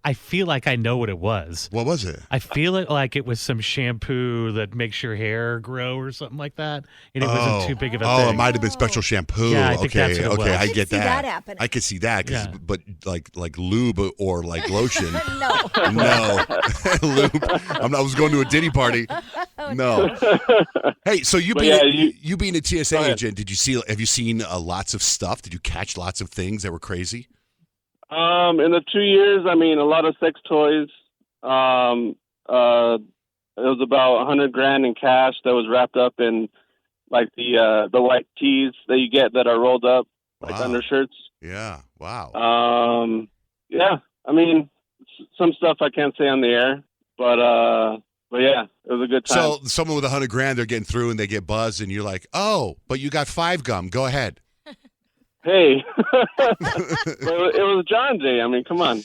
I feel like I know what it was. What was it? I feel it like it was some shampoo that makes your hair grow or something like that, and it wasn't too big of a thing. Oh, it might have been special shampoo. Yeah, I think that's what it was. I get see that. that happening. I could see that, but like lube or like lotion. No. Lube. I was going to a Diddy party. No. Hey, so you being a TSA agent, have you seen lots of stuff? Did you catch lots of things that were crazy? In the 2 years, I mean, a lot of sex toys. It was about $100,000 in cash that was wrapped up in like the white tees that you get that are rolled up like undershirts. Yeah. Wow. Yeah. I mean, some stuff I can't say on the air, but yeah, it was a good time. So someone with $100,000, they're getting through and they get buzzed, and you're like, "Oh, but you got 5 gum. Go ahead." Hey, it was Johnjay. I mean, come on.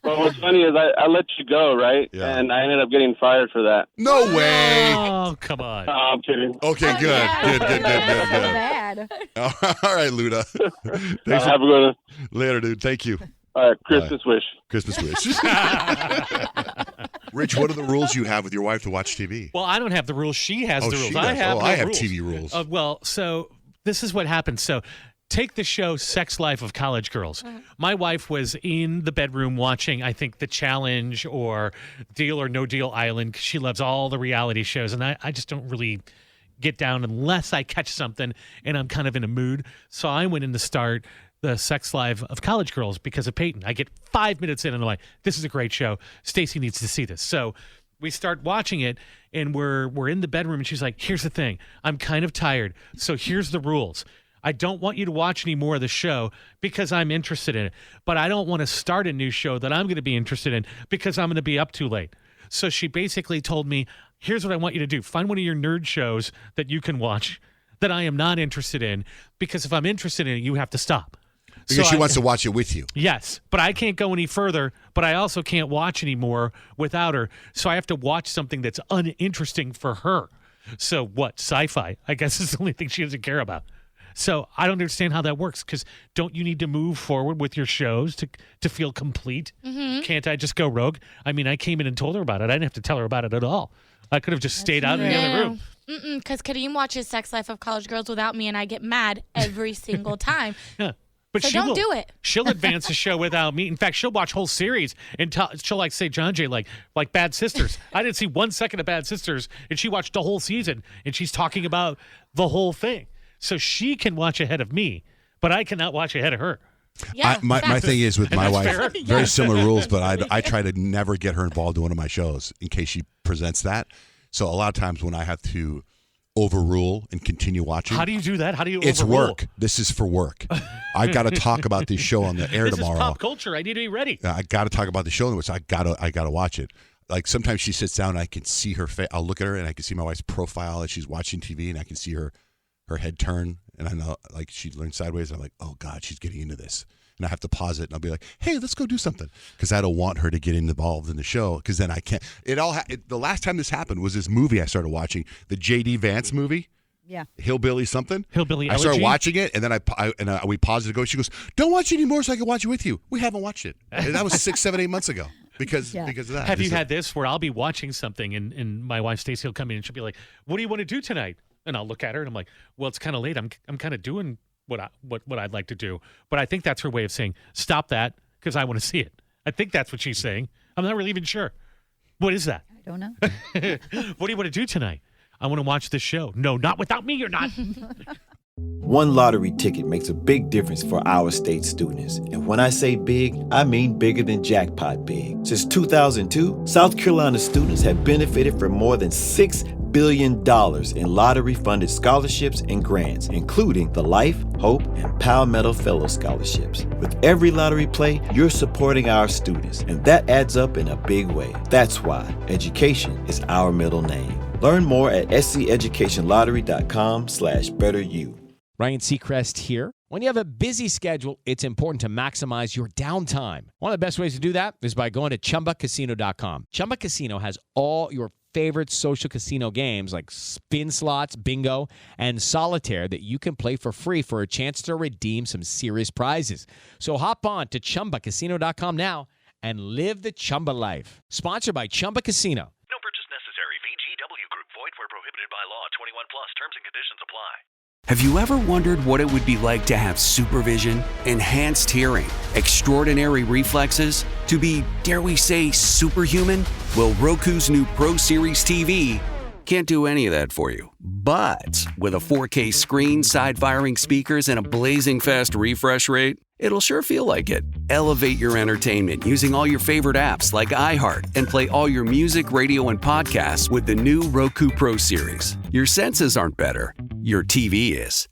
But what's funny is I let you go, right? Yeah. And I ended up getting fired for that. No way. Oh, come on. No, I'm kidding. Okay, good. Bad. All right, Luda. Thanks have a good one. Later, dude. Thank you. All right, Christmas wish. Christmas wish. Rich, what are the rules you have with your wife to watch TV? Well, I don't have the rules. She has the rules. She I does. have I have rules. TV rules. Well, so this is what happens. So take the show Sex Life of College Girls. My wife was in the bedroom watching, I think, The Challenge or Deal or No Deal Island. She loves all the reality shows, and I just don't really get down unless I catch something and I'm kind of in a mood. So I went in to start the Sex Life of College Girls because of Peyton. I get 5 minutes in and I'm like, this is a great show. Stacy needs to see this. So we start watching it and we're in the bedroom and she's like, here's the thing. I'm kind of tired. So here's the rules. I don't want you to watch any more of the show because I'm interested in it. But I don't want to start a new show that I'm going to be interested in because I'm going to be up too late. So she basically told me, here's what I want you to do. Find one of your nerd shows that you can watch that I am not interested in because if I'm interested in it, you have to stop. Because she wants to watch it with you. Yes, but I can't go any further, but I also can't watch anymore without her. So I have to watch something that's uninteresting for her. So what? Sci-fi, I guess, is the only thing she doesn't care about. So I don't understand how that works because don't you need to move forward with your shows to feel complete? Mm-hmm. Can't I just go rogue? I mean, I came in and told her about it. I didn't have to tell her about it at all. I could have just stayed out in the other room. Because Kadeem watches Sex Life of College Girls without me, and I get mad every single time. Yeah. But so don't do it. She'll advance the show without me. In fact, she'll watch whole series and she'll like say Johnjay like Bad Sisters. I didn't see 1 second of Bad Sisters, and she watched the whole season, and she's talking about the whole thing. So she can watch ahead of me, but I cannot watch ahead of her. Yeah, my thing is with my wife, fair. very similar rules, but I try to never get her involved in one of my shows in case she presents that. So a lot of times when I have to overrule and continue watching. How do you do that? How do you It's overrule? work. This is for work. I got to talk about this show on the air this tomorrow. This is pop culture. I need to be ready. I got to talk about the show, which I got to watch it. Like sometimes she sits down and I can see her face. I'll look at her and I can see my wife's profile as she's watching TV and I can see her head turn and I know like she learns sideways. And I'm like, oh God, she's getting into this. And I have to pause it and I'll be like, hey, let's go do something. Because I don't want her to get involved in the show because then I can't. The last time this happened was this movie I started watching, the J.D. Vance movie. Yeah. Hillbilly something. Hillbilly I started Elegy? watching it and then we paused it to go. She goes, don't watch it anymore so I can watch it with you. We haven't watched it. And that was 6, 7, 8 months ago because of that. Have you had this where I'll be watching something and my wife Stacey will come in and she'll be like, what do you want to do tonight? And I'll look at her and I'm like, well, it's kind of late. I'm kind of doing what I'd like to do. But I think that's her way of saying, stop that because I want to see it. I think that's what she's saying. I'm not really even sure. What is that? I don't know. What do you want to do tonight? I want to watch this show. No, not without me, you're not. One lottery ticket makes a big difference for our state students. And when I say big, I mean bigger than jackpot big. Since 2002, South Carolina students have benefited from more than $6 billion in lottery-funded scholarships and grants, including the Life, Hope, and Palmetto Fellow Scholarships. With every lottery play, you're supporting our students, and that adds up in a big way. That's why education is our middle name. Learn more at sceducationlottery.com/betteryou. Ryan Seacrest here. When you have a busy schedule, it's important to maximize your downtime. One of the best ways to do that is by going to ChumbaCasino.com. Chumba Casino has all your favorite social casino games like spin slots, bingo, and solitaire that you can play for free for a chance to redeem some serious prizes. So hop on to ChumbaCasino.com now and live the Chumba life. Sponsored by Chumba Casino. No purchase necessary. VGW Group. Void where prohibited by law. 21 plus. Terms and conditions apply. Have you ever wondered what it would be like to have supervision, enhanced hearing, extraordinary reflexes, to be, dare we say, superhuman? Well, Roku's new Pro Series TV can't do any of that for you. But with a 4K screen, side-firing speakers, and a blazing fast refresh rate, it'll sure feel like it. Elevate your entertainment using all your favorite apps like iHeart and play all your music, radio, and podcasts with the new Roku Pro Series. Your senses aren't better. Your TV is.